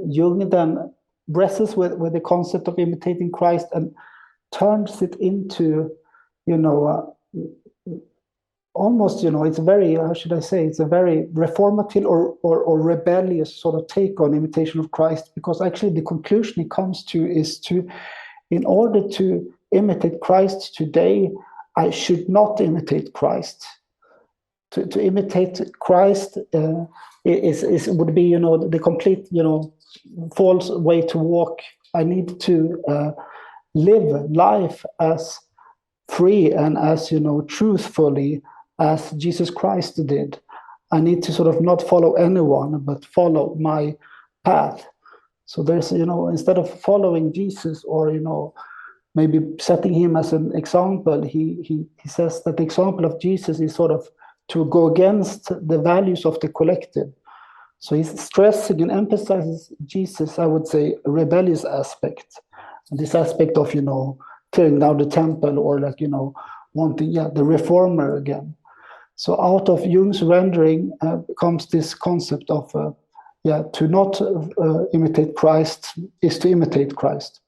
Jung then wrestles with the concept of imitating Christ and turns it into, almost, it's very, how should I say, it's a very reformative or rebellious sort of take on imitation of Christ, because actually the conclusion he comes to is in order to imitate Christ today, I should not imitate Christ. To imitate Christ would be, the complete, false way to walk. I need to live life as free and as, truthfully as Jesus Christ did. I need to sort of not follow anyone, but follow my path. So there's, instead of following Jesus or, maybe setting him as an example, he says that the example of Jesus is sort of to go against the values of the collective. So he's stressing and emphasizes Jesus, I would say, a rebellious aspect. And this aspect of, tearing down the temple, or wanting, the reformer again. So out of Jung's rendering comes this concept of, to not imitate Christ is to imitate Christ.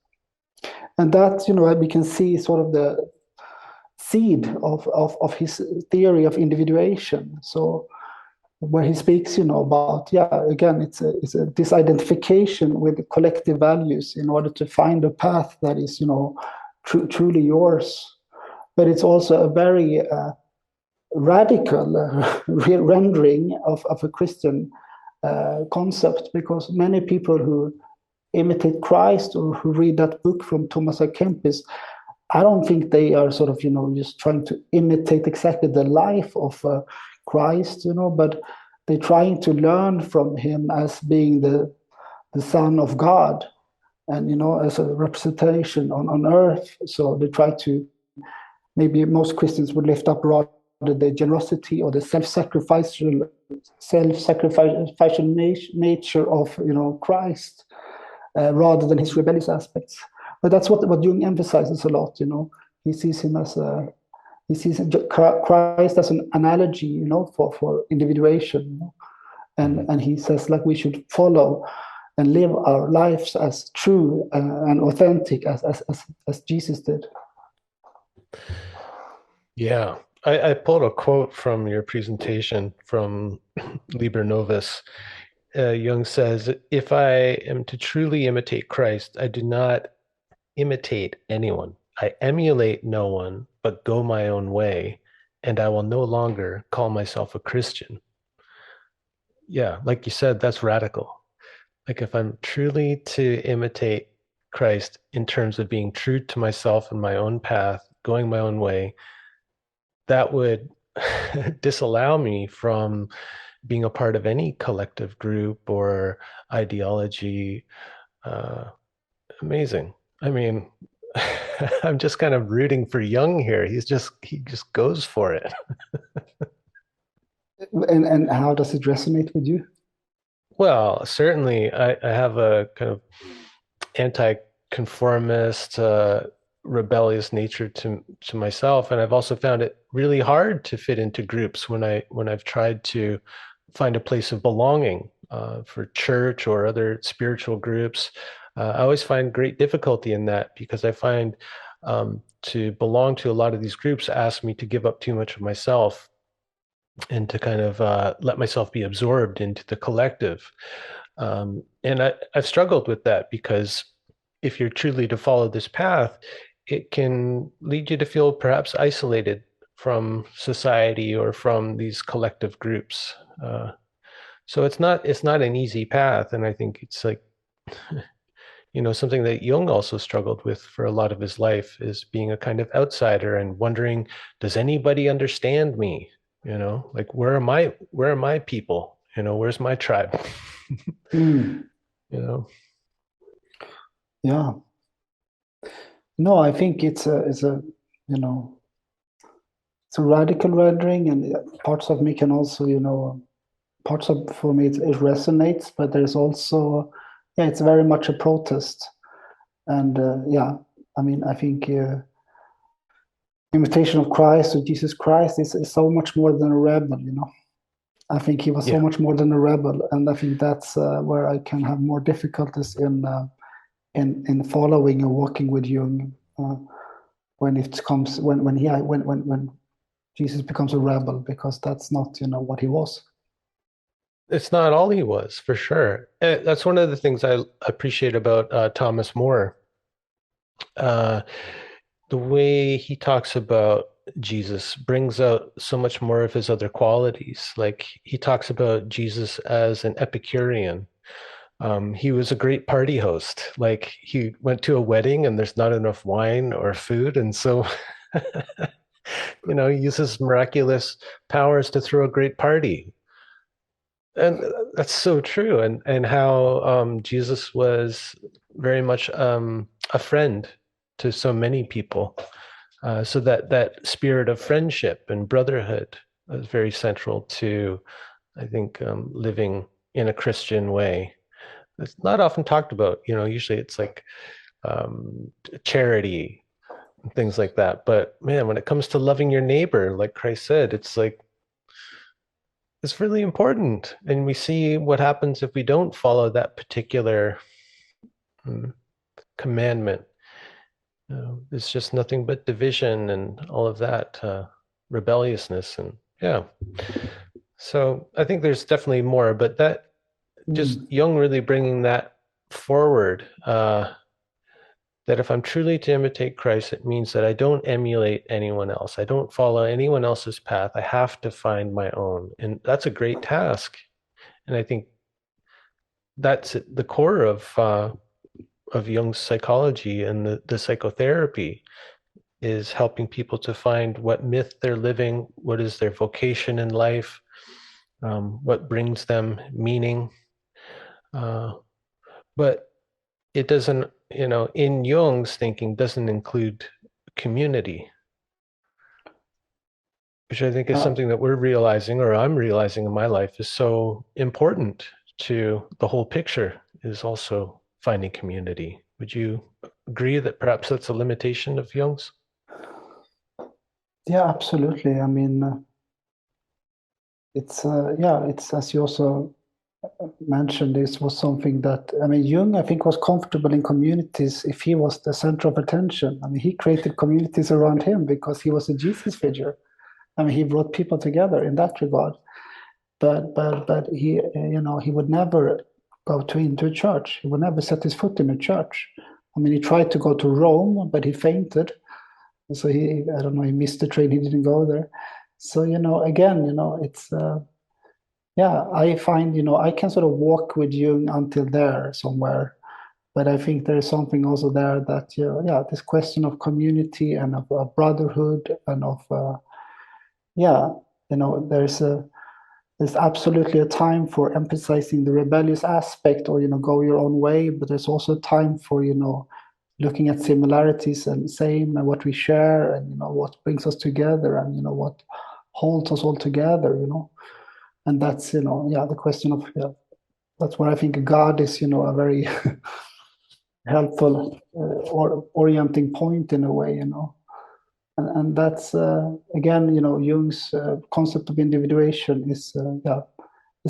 And that, we can see sort of the seed of his theory of individuation. So where he speaks, about, again, it's a disidentification with collective values in order to find a path that is, truly yours. But it's also a very radical rendering of a Christian concept, because many people who imitate Christ or who read that book from Thomas A. Kempis, I don't think they are sort of, just trying to imitate exactly the life of Christ, but they're trying to learn from him as being the Son of God, and, as a representation on earth. So they try to, maybe most Christians would lift up rather the generosity or the self-sacrificial nature of, Christ, rather than his rebellious aspects. But that's what Jung emphasizes a lot. He sees him as Christ as an analogy, for individuation, and he says we should follow and live our lives as true and authentic as Jesus did. Yeah, I pulled a quote from your presentation from Liber Novus. Jung says, "If I am to truly imitate Christ, I do not imitate anyone. I emulate no one, but go my own way, and I will no longer call myself a Christian." Yeah, like you said, that's radical. Like if I'm truly to imitate Christ in terms of being true to myself and my own path, going my own way, that would disallow me from being a part of any collective group or ideology. Amazing. I mean, I'm just kind of rooting for Jung here. He just goes for it. And how does it resonate with you? Well, certainly I have a kind of anti-conformist, rebellious nature to myself, and I've also found it really hard to fit into groups when I've tried to find a place of belonging for church or other spiritual groups. I always find great difficulty in that, because I find to belong to a lot of these groups ask me to give up too much of myself and to kind of let myself be absorbed into the collective. And I've struggled with that, because if you're truly to follow this path, it can lead you to feel perhaps isolated from society or from these collective groups. So it's not an easy path. And I think it's like, something that Jung also struggled with for a lot of his life, is being a kind of outsider and wondering, does anybody understand me? Like, where are my people? Where's my tribe? Yeah. No, I think it's a it's a radical rendering, and parts of me can also parts of for me it resonates, but there's also it's very much a protest, and I mean I think imitation of Christ or Jesus Christ is so much more than a rebel. I think he was so Yeah. much more than a rebel, and I think that's where I can have more difficulties in following and walking with Jung when it comes when Jesus becomes a rebel, because that's not what he was. It's not all he was, for sure. That's one of the things I appreciate about Thomas More. Uh, the way he talks about Jesus brings out so much more of his other qualities. Like he talks about Jesus as an Epicurean. He was a great party host. Like he went to a wedding and there's not enough wine or food, and so he uses miraculous powers to throw a great party. And that's so true. And how Jesus was very much a friend to so many people. So that spirit of friendship and brotherhood is very central to, I think, living in a Christian way. It's not often talked about. Usually it's like charity and things like that. But man, when it comes to loving your neighbor, like Christ said, it's really important. And we see what happens if we don't follow that particular commandment. It's just nothing but division and all of that rebelliousness. And yeah. So I think there's definitely more, but that just Jung really bringing that forward, that if I'm truly to imitate Christ, it means that I don't emulate anyone else. I don't follow anyone else's path. I have to find my own. And that's a great task. And I think that's at the core of Jung's psychology and the psychotherapy, is helping people to find what myth they're living, what is their vocation in life, what brings them meaning. But it doesn't, in Jung's thinking, doesn't include community, which I think is something that we're realizing, or I'm realizing in my life, is so important to the whole picture, is also finding community. Would you agree that perhaps that's a limitation of Jung's? Yeah, absolutely. I mean, it's as you also mentioned, this was something that, I mean, Jung, I think, was comfortable in communities if he was the center of attention. I mean, he created communities around him because he was a Jesus figure. I mean, he brought people together in that regard. But he, he would never go into a church. He would never set his foot in a church. I mean, he tried to go to Rome, but he fainted. So I don't know, he missed the train. He didn't go there. So, again, it's, I find, I can sort of walk with Jung until there somewhere. But I think there is something also there that, this question of community and of brotherhood and of, there's absolutely a time for emphasizing the rebellious aspect, or, go your own way. But there's also a time for, looking at similarities and same and what we share, and, what brings us together, and, what holds us all together, And that's, the question of, that's where I think God is, a very helpful or orienting point in a way, And that's, again, Jung's concept of individuation is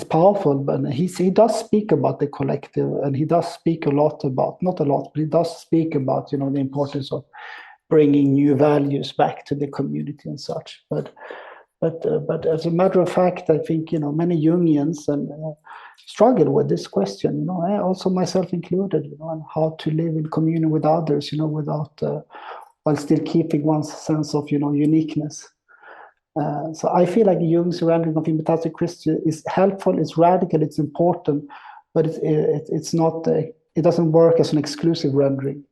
powerful, but he does speak about the collective, and he does speak a lot about, not a lot, but he does speak about, the importance of bringing new values back to the community and such. But as a matter of fact, I think, many Jungians and struggle with this question, also myself included, on how to live in communion with others, without, while still keeping one's sense of, uniqueness. So I feel like Jung's rendering of Imitating Christ is helpful, it's radical, it's important, but it's not, it doesn't work as an exclusive rendering.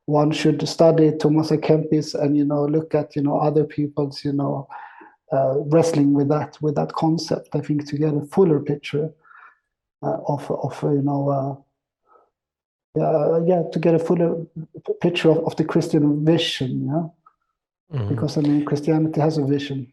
One should study Thomas and Kempis and, look at, other people's, wrestling with that concept, I think, to get a fuller picture of to get a fuller picture of the Christian vision, because I mean Christianity has a vision.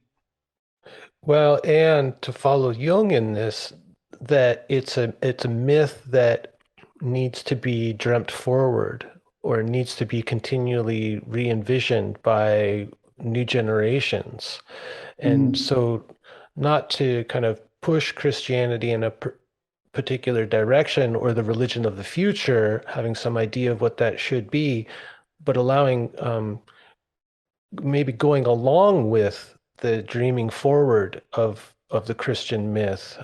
Well, and to follow Jung in this, that it's a myth that needs to be dreamt forward or needs to be continually re-envisioned by new generations. And so not to kind of push Christianity in a particular direction or the religion of the future, having some idea of what that should be, but allowing maybe going along with the dreaming forward of the Christian myth.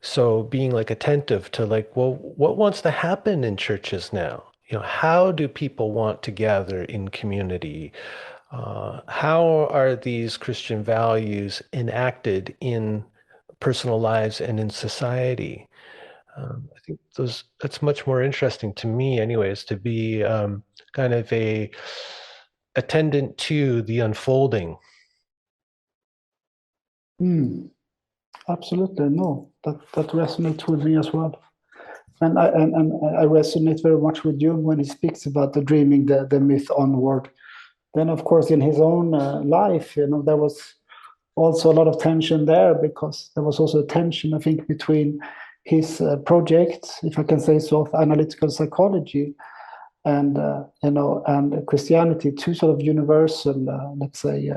So being like attentive to like, well, what wants to happen in churches now? How do people want to gather in community? How are these Christian values enacted in personal lives and in society? I think that's much more interesting to me, anyways, to be kind of a attendant to the unfolding. Absolutely, no, that resonates with me as well, and I resonate very much with Jung when he speaks about the dreaming the myth onward. Then, of course, in his own life, there was also a lot of tension there, because there was also a tension, I think, between his project, if I can say so, of analytical psychology and and Christianity, two sort of universal, let's say,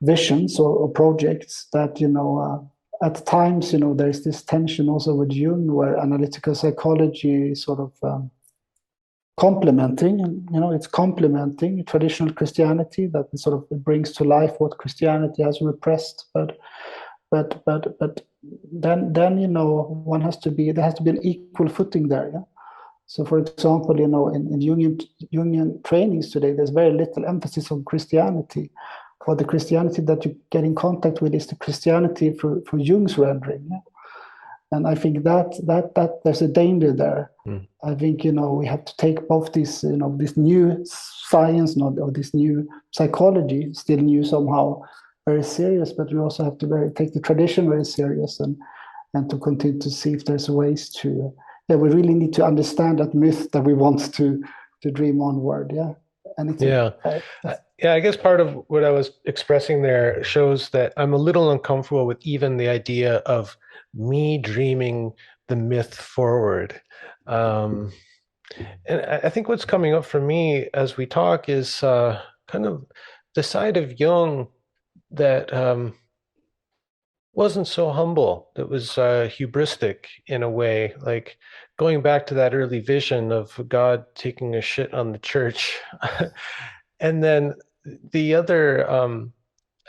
visions or projects that at times there's this tension also with Jung, where analytical psychology is sort of complementing, it's complementing traditional Christianity, that it sort of brings to life what Christianity has repressed, but then there has to be an equal footing there. So, for example, in Jungian trainings today, there's very little emphasis on Christianity. Or the Christianity that you get in contact with is the Christianity for Jung's rendering. And I think that there's a danger there. I think we have to take both this this new science, or this new psychology, still new somehow, very serious, but we also have to take the tradition very serious, and to continue to see if there's ways to we really need to understand that myth that we want to dream onward. And it's I guess part of what I was expressing there shows that I'm a little uncomfortable with even the idea of me dreaming the myth forward. And I think what's coming up for me as we talk is kind of the side of Jung that wasn't so humble, that was hubristic in a way, like going back to that early vision of God taking a shit on the church. And then the other,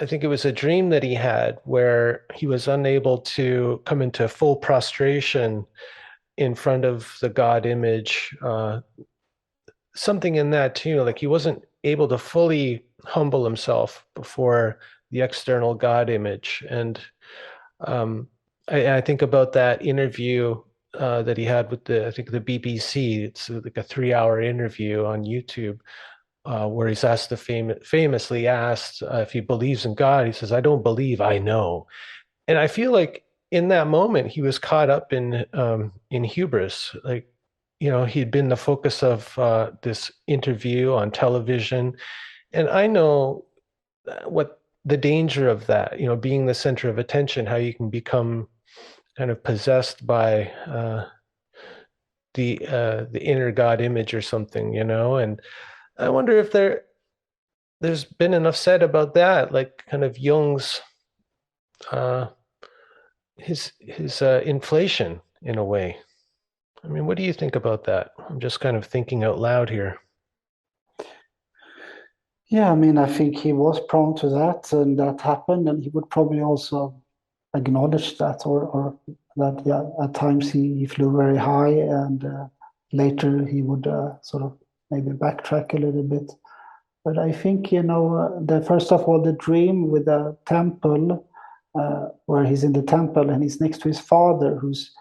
I think it was a dream that he had where he was unable to come into full prostration in front of the God image. Something in that too, like he wasn't able to fully humble himself before the external God image. And I think about that interview that he had with I think the BBC. It's like a 3-hour interview on YouTube. Where he's asked famously asked if he believes in God. He says, "I don't believe, I know." And I feel like in that moment he was caught up in hubris. Like, he'd been the focus of this interview on television, and I know what the danger of that. Being the center of attention, how you can become kind of possessed by the inner God image or something. And I wonder if there's been enough said about that, like kind of Jung's his inflation in a way. I mean, what do you think about that? I'm just kind of thinking out loud here. Yeah, I mean, I think he was prone to that, and that happened, and he would probably also acknowledge that, or that at times he flew very high, and later he would sort of maybe backtrack a little bit. But I think, first of all, the dream with the temple, where he's in the temple and he's next to his father, who's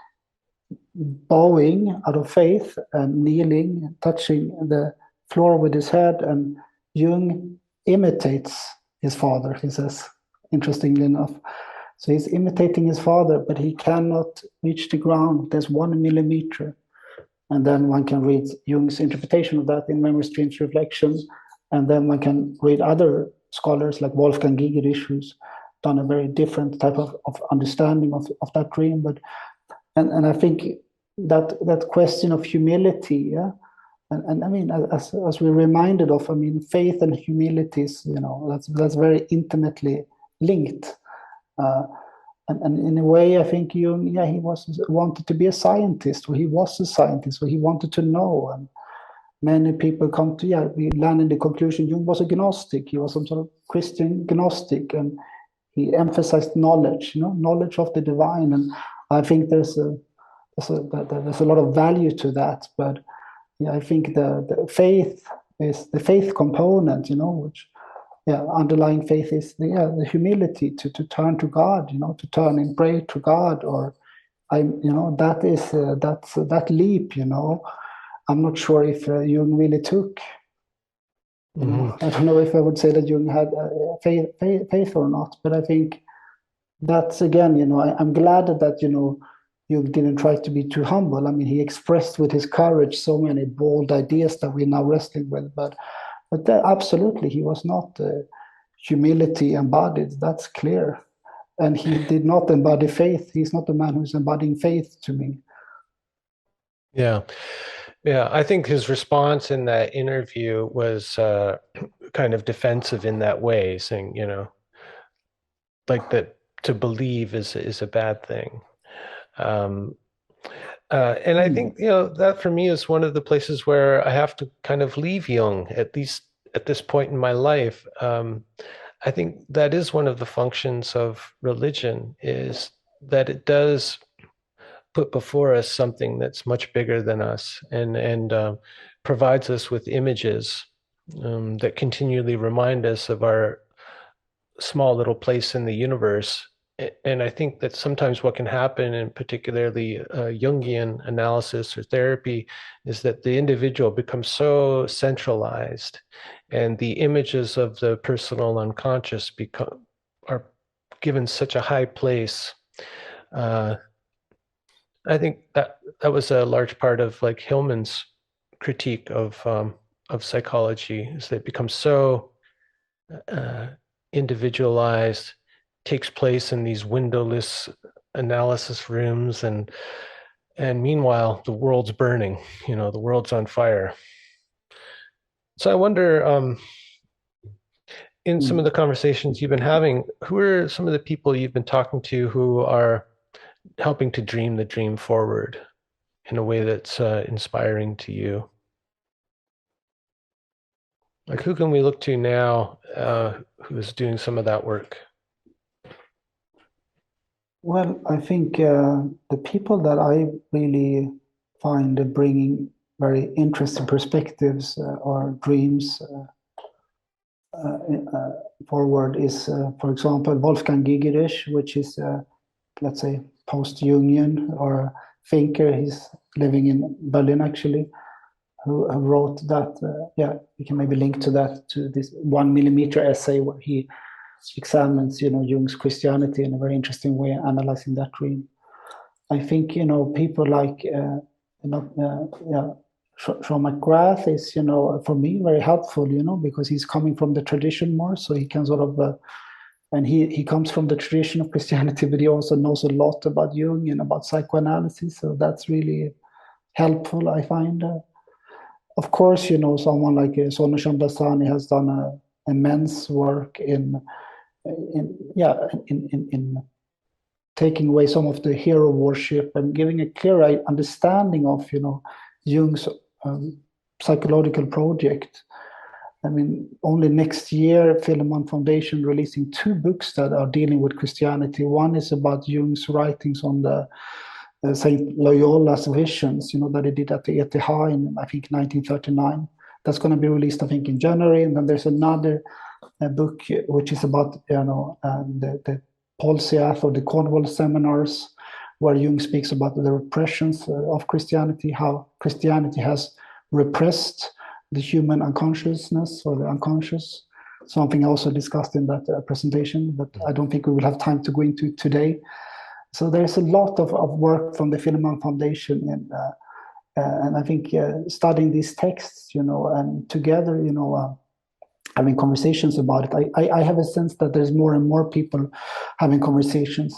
bowing out of faith and kneeling, touching the floor with his head. And Jung imitates his father, he says, interestingly enough. So he's imitating his father, but he cannot reach the ground. There's 1 millimeter. And then one can read Jung's interpretation of that in Memory Streams Reflection. And then one can read other scholars like Wolfgang Gigerich, who's done a very different type of understanding of that dream. But and I think that question of humility, yeah, and I mean, as we're reminded of, I mean, faith and humility is, that's very intimately linked. And in a way, I think Jung, yeah, he wanted to be a scientist, or he was a scientist, or he wanted to know. And many people come to, we land in the conclusion Jung was a Gnostic. He was some sort of Christian Gnostic, and he emphasized knowledge, knowledge of the divine. And I think there's a lot of value to that. But yeah, I think the faith is the faith component, which, underlying faith is the humility to turn to God, to turn and pray to God, or that is that leap, I'm not sure if Jung really took. I don't know if I would say that Jung had faith or not, but I think that's, again, I'm glad that Jung didn't try to be too humble. I mean, he expressed with his courage so many bold ideas that we're now wrestling with, but absolutely, he was not humility embodied. That's clear. And he did not embody faith. He's not the man who's embodying faith to me. Yeah. I think his response in that interview was kind of defensive in that way, saying, like that to believe is a bad thing. And I think, that for me is one of the places where I have to kind of leave Jung, at least at this point in my life. I think that is one of the functions of religion, is that it does put before us something that's much bigger than us, and provides us with images that continually remind us of our small little place in the universe. And I think that sometimes what can happen, in particularly Jungian analysis or therapy, is that the individual becomes so centralized, and the images of the personal unconscious are given such a high place. I think that was a large part of like Hillman's critique of psychology, is that it becomes so individualized, takes place in these windowless analysis rooms, and meanwhile the world's burning, the world's on fire. So I wonder, in some of the conversations you've been having, who are some of the people you've been talking to who are helping to dream the dream forward in a way that's inspiring to you? Like, who can we look to now who's doing some of that work? Well, I think the people that I really find bringing very interesting perspectives or dreams forward is, for example, Wolfgang Gigerich, which is, let's say, post-Jungian or thinker. He's living in Berlin, actually, who wrote that. We can maybe link to that, to this 1 millimeter essay where he examines, Jung's Christianity in a very interesting way, analyzing that dream. I think, people like, Sean McGrath is, for me, very helpful, because he's coming from the tradition more, so he can sort of, and he comes from the tradition of Christianity, but he also knows a lot about Jung and about psychoanalysis, so that's really helpful, I find. Of course, someone like Shamdasani has done immense work in taking away some of the hero worship and giving a clear understanding of, Jung's psychological project. I mean, only next year, Hillman Foundation releasing 2 books that are dealing with Christianity. One is about Jung's writings on the Saint Loyola's visions, that he did at the ETH in, I think, 1939. That's going to be released, I think, in January. And then there's another book which is about, the Polsiath or the Cornwall seminars, where Jung speaks about the repressions of Christianity, how Christianity has repressed the human unconsciousness or the unconscious, something also discussed in that presentation, but I don't think we will have time to go into today. So there's a lot of work from the Hillman Foundation And I think studying these texts, and together, having conversations about it, I have a sense that there's more and more people having conversations,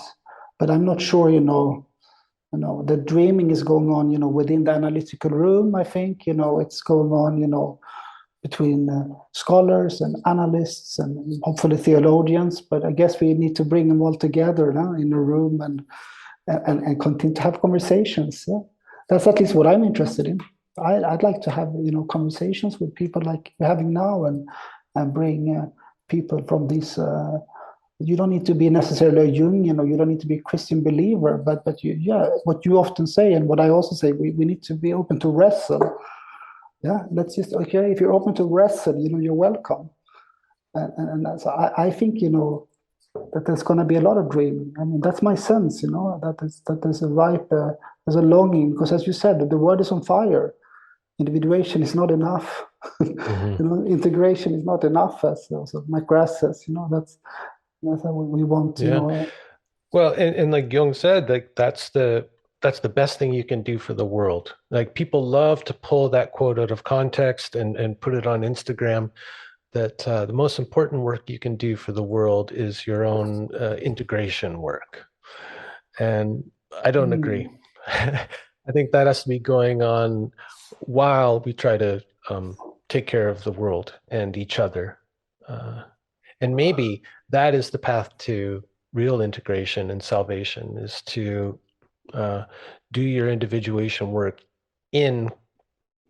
but I'm not sure, the dreaming is going on, within the analytical room. I think, it's going on, between scholars and analysts and hopefully theologians. But I guess we need to bring them all together now in a room and continue to have conversations. Yeah? That's at least what I'm interested in. I'd like to have conversations with people like we're having now, and bring people from these. You don't need to be necessarily a Jungian, you don't need to be a Christian believer, but what you often say, and what I also say, we need to be open to wrestle. Yeah, if you're open to wrestle, you're welcome. And so I think, that there's going to be a lot of dreaming. I mean, that's my sense, that there's a there's a longing, because as you said, the world is on fire. Individuation is not enough. Mm-hmm. Integration is not enough, as also McGrath says, that's how we want to. Well, and like Jung said, like that's the best thing you can do for the world. Like, people love to pull that quote out of context and put it on Instagram, that the most important work you can do for the world is your own integration work. And I don't agree. I think that has to be going on while we try to take care of the world and each other. And maybe that is the path to real integration and salvation, is to do your individuation work in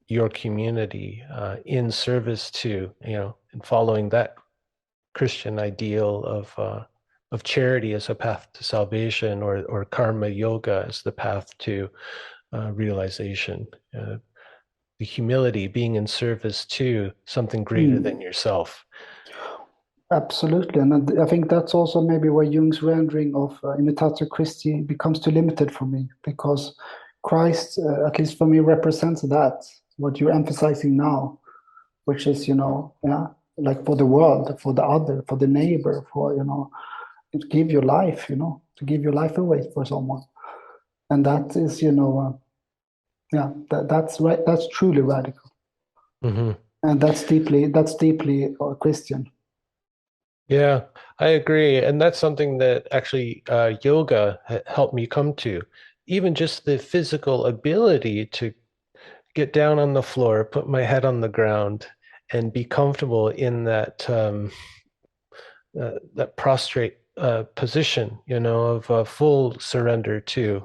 your community, in service to, and following that Christian ideal of charity as a path to salvation, or karma yoga as the path to realization. The humility, being in service to something greater than yourself. Absolutely, and I think that's also maybe where Jung's rendering of Imitating Christ becomes too limited for me, because Christ, at least for me, represents that, what you're emphasizing now, which is, like for the world, for the other, for the neighbor, for, to give your life, to give your life away for someone. And that is, that's right, that's truly radical. Mm-hmm. And that's deeply Christian. Yeah, I agree. And that's something that actually yoga helped me come to. Even just the physical ability to get down on the floor, put my head on the ground, and be comfortable in that that prostrate position, of full surrender to,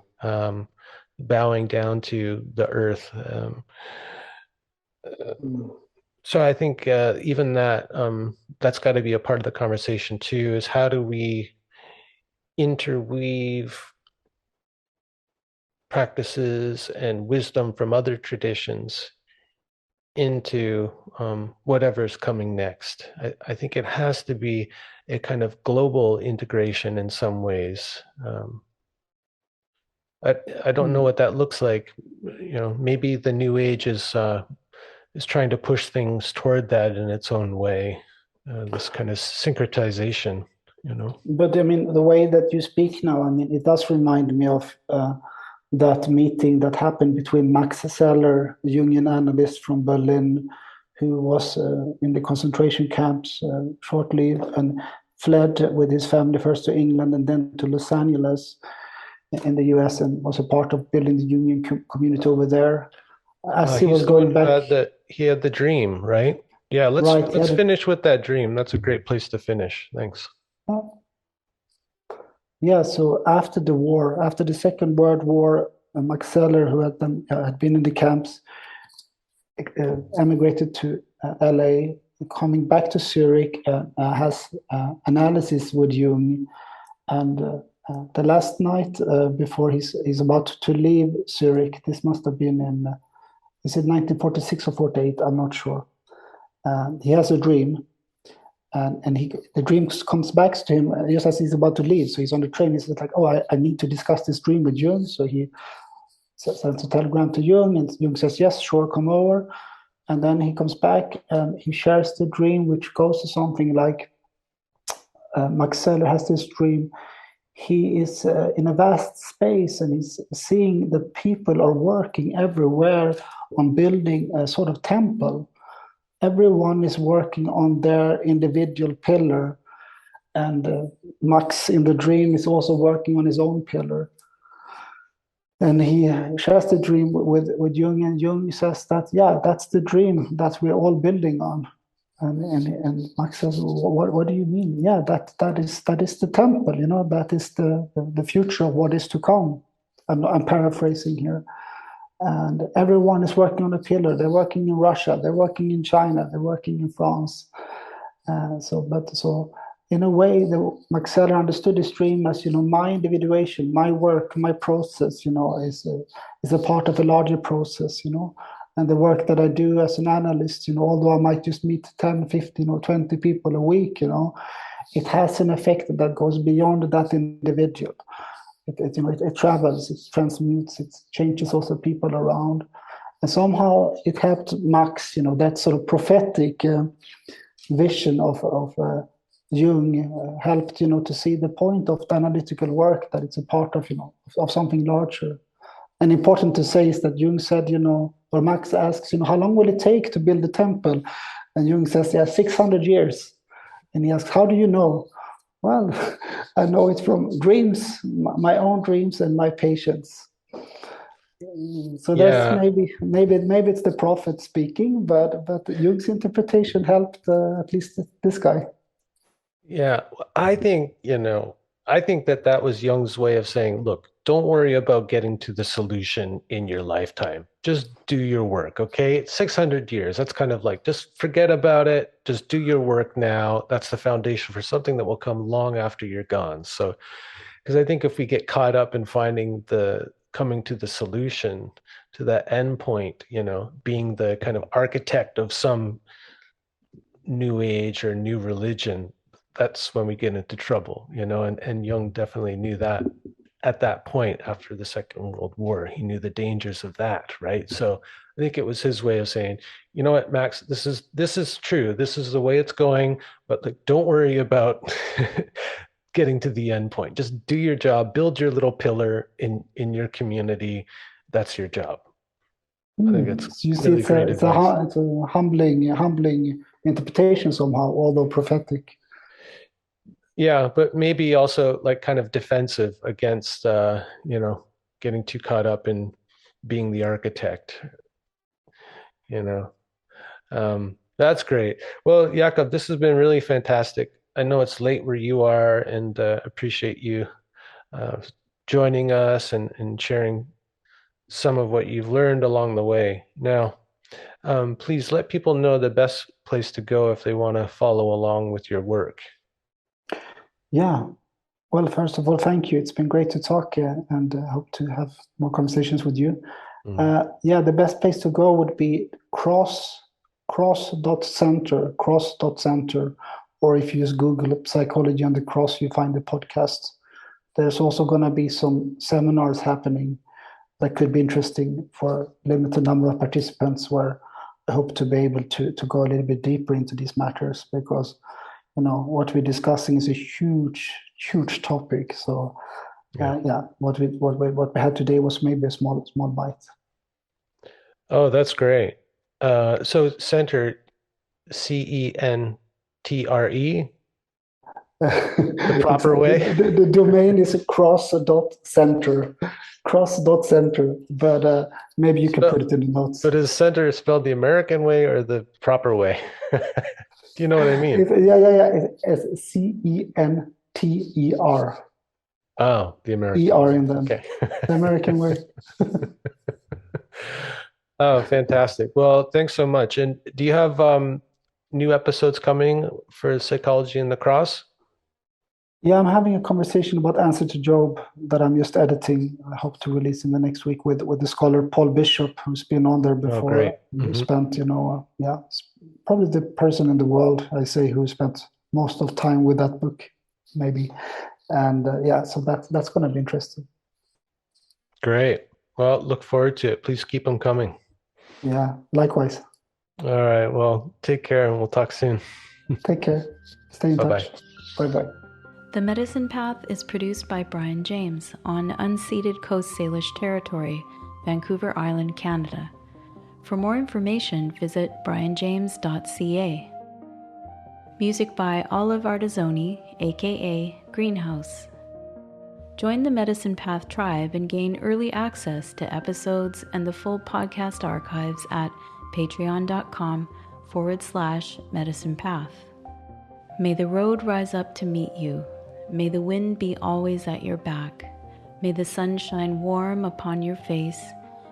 bowing down to the earth. So I think even that's got to be a part of the conversation too, is how do we interweave practices and wisdom from other traditions into whatever's coming next. I think it has to be a kind of global integration in some ways. I don't know what that looks like. Maybe the New Age is trying to push things toward that in its own way, this kind of syncretization, But I mean, the way that you speak now, I mean, it does remind me of that meeting that happened between Max Seller, the Jungian analyst from Berlin, who was in the concentration camps shortly and fled with his family first to England and then to Los Angeles in the US, and was a part of building the Jungian community over there. As he was going back, he had the dream, right? Yeah, let's finish with that dream. That's a great place to finish. Thanks. Yeah, so after the war, after the Second World War, Max Seller, who had been in the camps, emigrated to LA, coming back to Zurich, has analysis with Jung, and the last night before he's about to leave Zurich, this must have been in, is it 1946 or 48? I'm not sure. He has a dream. And the dream comes back to him just as he's about to leave. So he's on the train. He's like, "Oh, I need to discuss this dream with Jung." So he sends a telegram to Jung, and Jung says, "Yes, sure, come over." And then he comes back and he shares the dream, which goes to something like, Max Seller has this dream. he is in a vast space, and he's seeing that people are working everywhere on building a sort of temple. Everyone is working on their individual pillar, and Max in the dream is also working on his own pillar. And he shares the dream with Jung, and Jung says that, yeah, that's the dream that we're all building on. And Max says, what do you mean? Yeah, that is the temple, that is the future of what is to come. I'm paraphrasing here. And everyone is working on a pillar. They're working in Russia, they're working in China, they're working in France. So in a way, Maxella understood his dream as, my individuation, my work, my process, is a part of a larger process, And the work that I do as an analyst, although I might just meet 10, 15, or 20 people a week, it has an effect that goes beyond that individual. It travels, it transmutes, it changes also people around. And somehow it helped Max, that sort of prophetic vision of Jung helped, to see the point of the analytical work, that it's a part of something larger. And important to say is that Jung said, or Max asks, how long will it take to build a temple? And Jung says, 600 years. And he asks, how do you know? Well, I know it from dreams, my own dreams and my patients. So that's maybe it's the prophet speaking, but Jung's interpretation helped at least this guy. Yeah, I think that was Jung's way of saying, look, don't worry about getting to the solution in your lifetime. Just do your work, okay? It's 600 years. That's kind of like, just forget about it. Just do your work now. That's the foundation for something that will come long after you're gone. So, because I think if we get caught up in coming to the solution, to that end point, being the kind of architect of some new age or new religion, that's when we get into trouble, and Jung definitely knew that at that point after the Second World War. He knew the dangers of that, right? So I think it was his way of saying, you know what, Max, this is true. This is the way it's going, but don't worry about getting to the end point. Just do your job, build your little pillar in your community. That's your job. I think it's really great advice. It's a humbling interpretation somehow, although prophetic. Yeah, but maybe also like kind of defensive against, getting too caught up in being the architect, That's great. Well, Jakob, this has been really fantastic. I know it's late where you are, and appreciate you joining us and sharing some of what you've learned along the way. Now, please let people know the best place to go if they want to follow along with your work. Yeah. Well, first of all, thank you. It's been great to talk, and hope to have more conversations with you. Mm-hmm. The best place to go would be cross.center, or if you use Google Psychology on the Cross, you find the podcast. There's also going to be some seminars happening that could be interesting for a limited number of participants, where I hope to be able to go a little bit deeper into these matters, because what we're discussing is a huge topic. So what we had today was maybe a small bite. Oh, that's great. So center, CENTRE, the proper way. The domain is cross.center, but maybe you can put it in the notes. But is center spelled the American way or the proper way? Do you know what I mean? It's CENTER. Oh, the American ER in them. Okay. The American way. Oh, fantastic. Well, thanks so much. And do you have new episodes coming for Psychology and the Cross? Yeah, I'm having a conversation about Answer to Job that I'm just editing. I hope to release in the next week with the scholar Paul Bishop, who's been on there before. Oh, great. Who spent, probably the person in the world, I say, who spent most of time with that book, maybe. And so that's going to be interesting. Great. Well, look forward to it. Please keep them coming. Yeah, likewise. All right. Well, take care, and we'll talk soon. Take care. Stay in touch. Bye-bye. Bye-bye. The Medicine Path is produced by Brian James on unceded Coast Salish territory, Vancouver Island, Canada. For more information, visit brianjames.ca. Music by Olive Artizoni, aka Greenhouse. Join the Medicine Path tribe and gain early access to episodes and the full podcast archives at patreon.com/Medicine Path. May the road rise up to meet you. May the wind be always at your back. May the sun shine warm upon your face.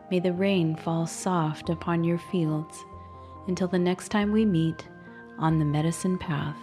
May the rain fall soft upon your fields. Until the next time we meet on the Medicine Path.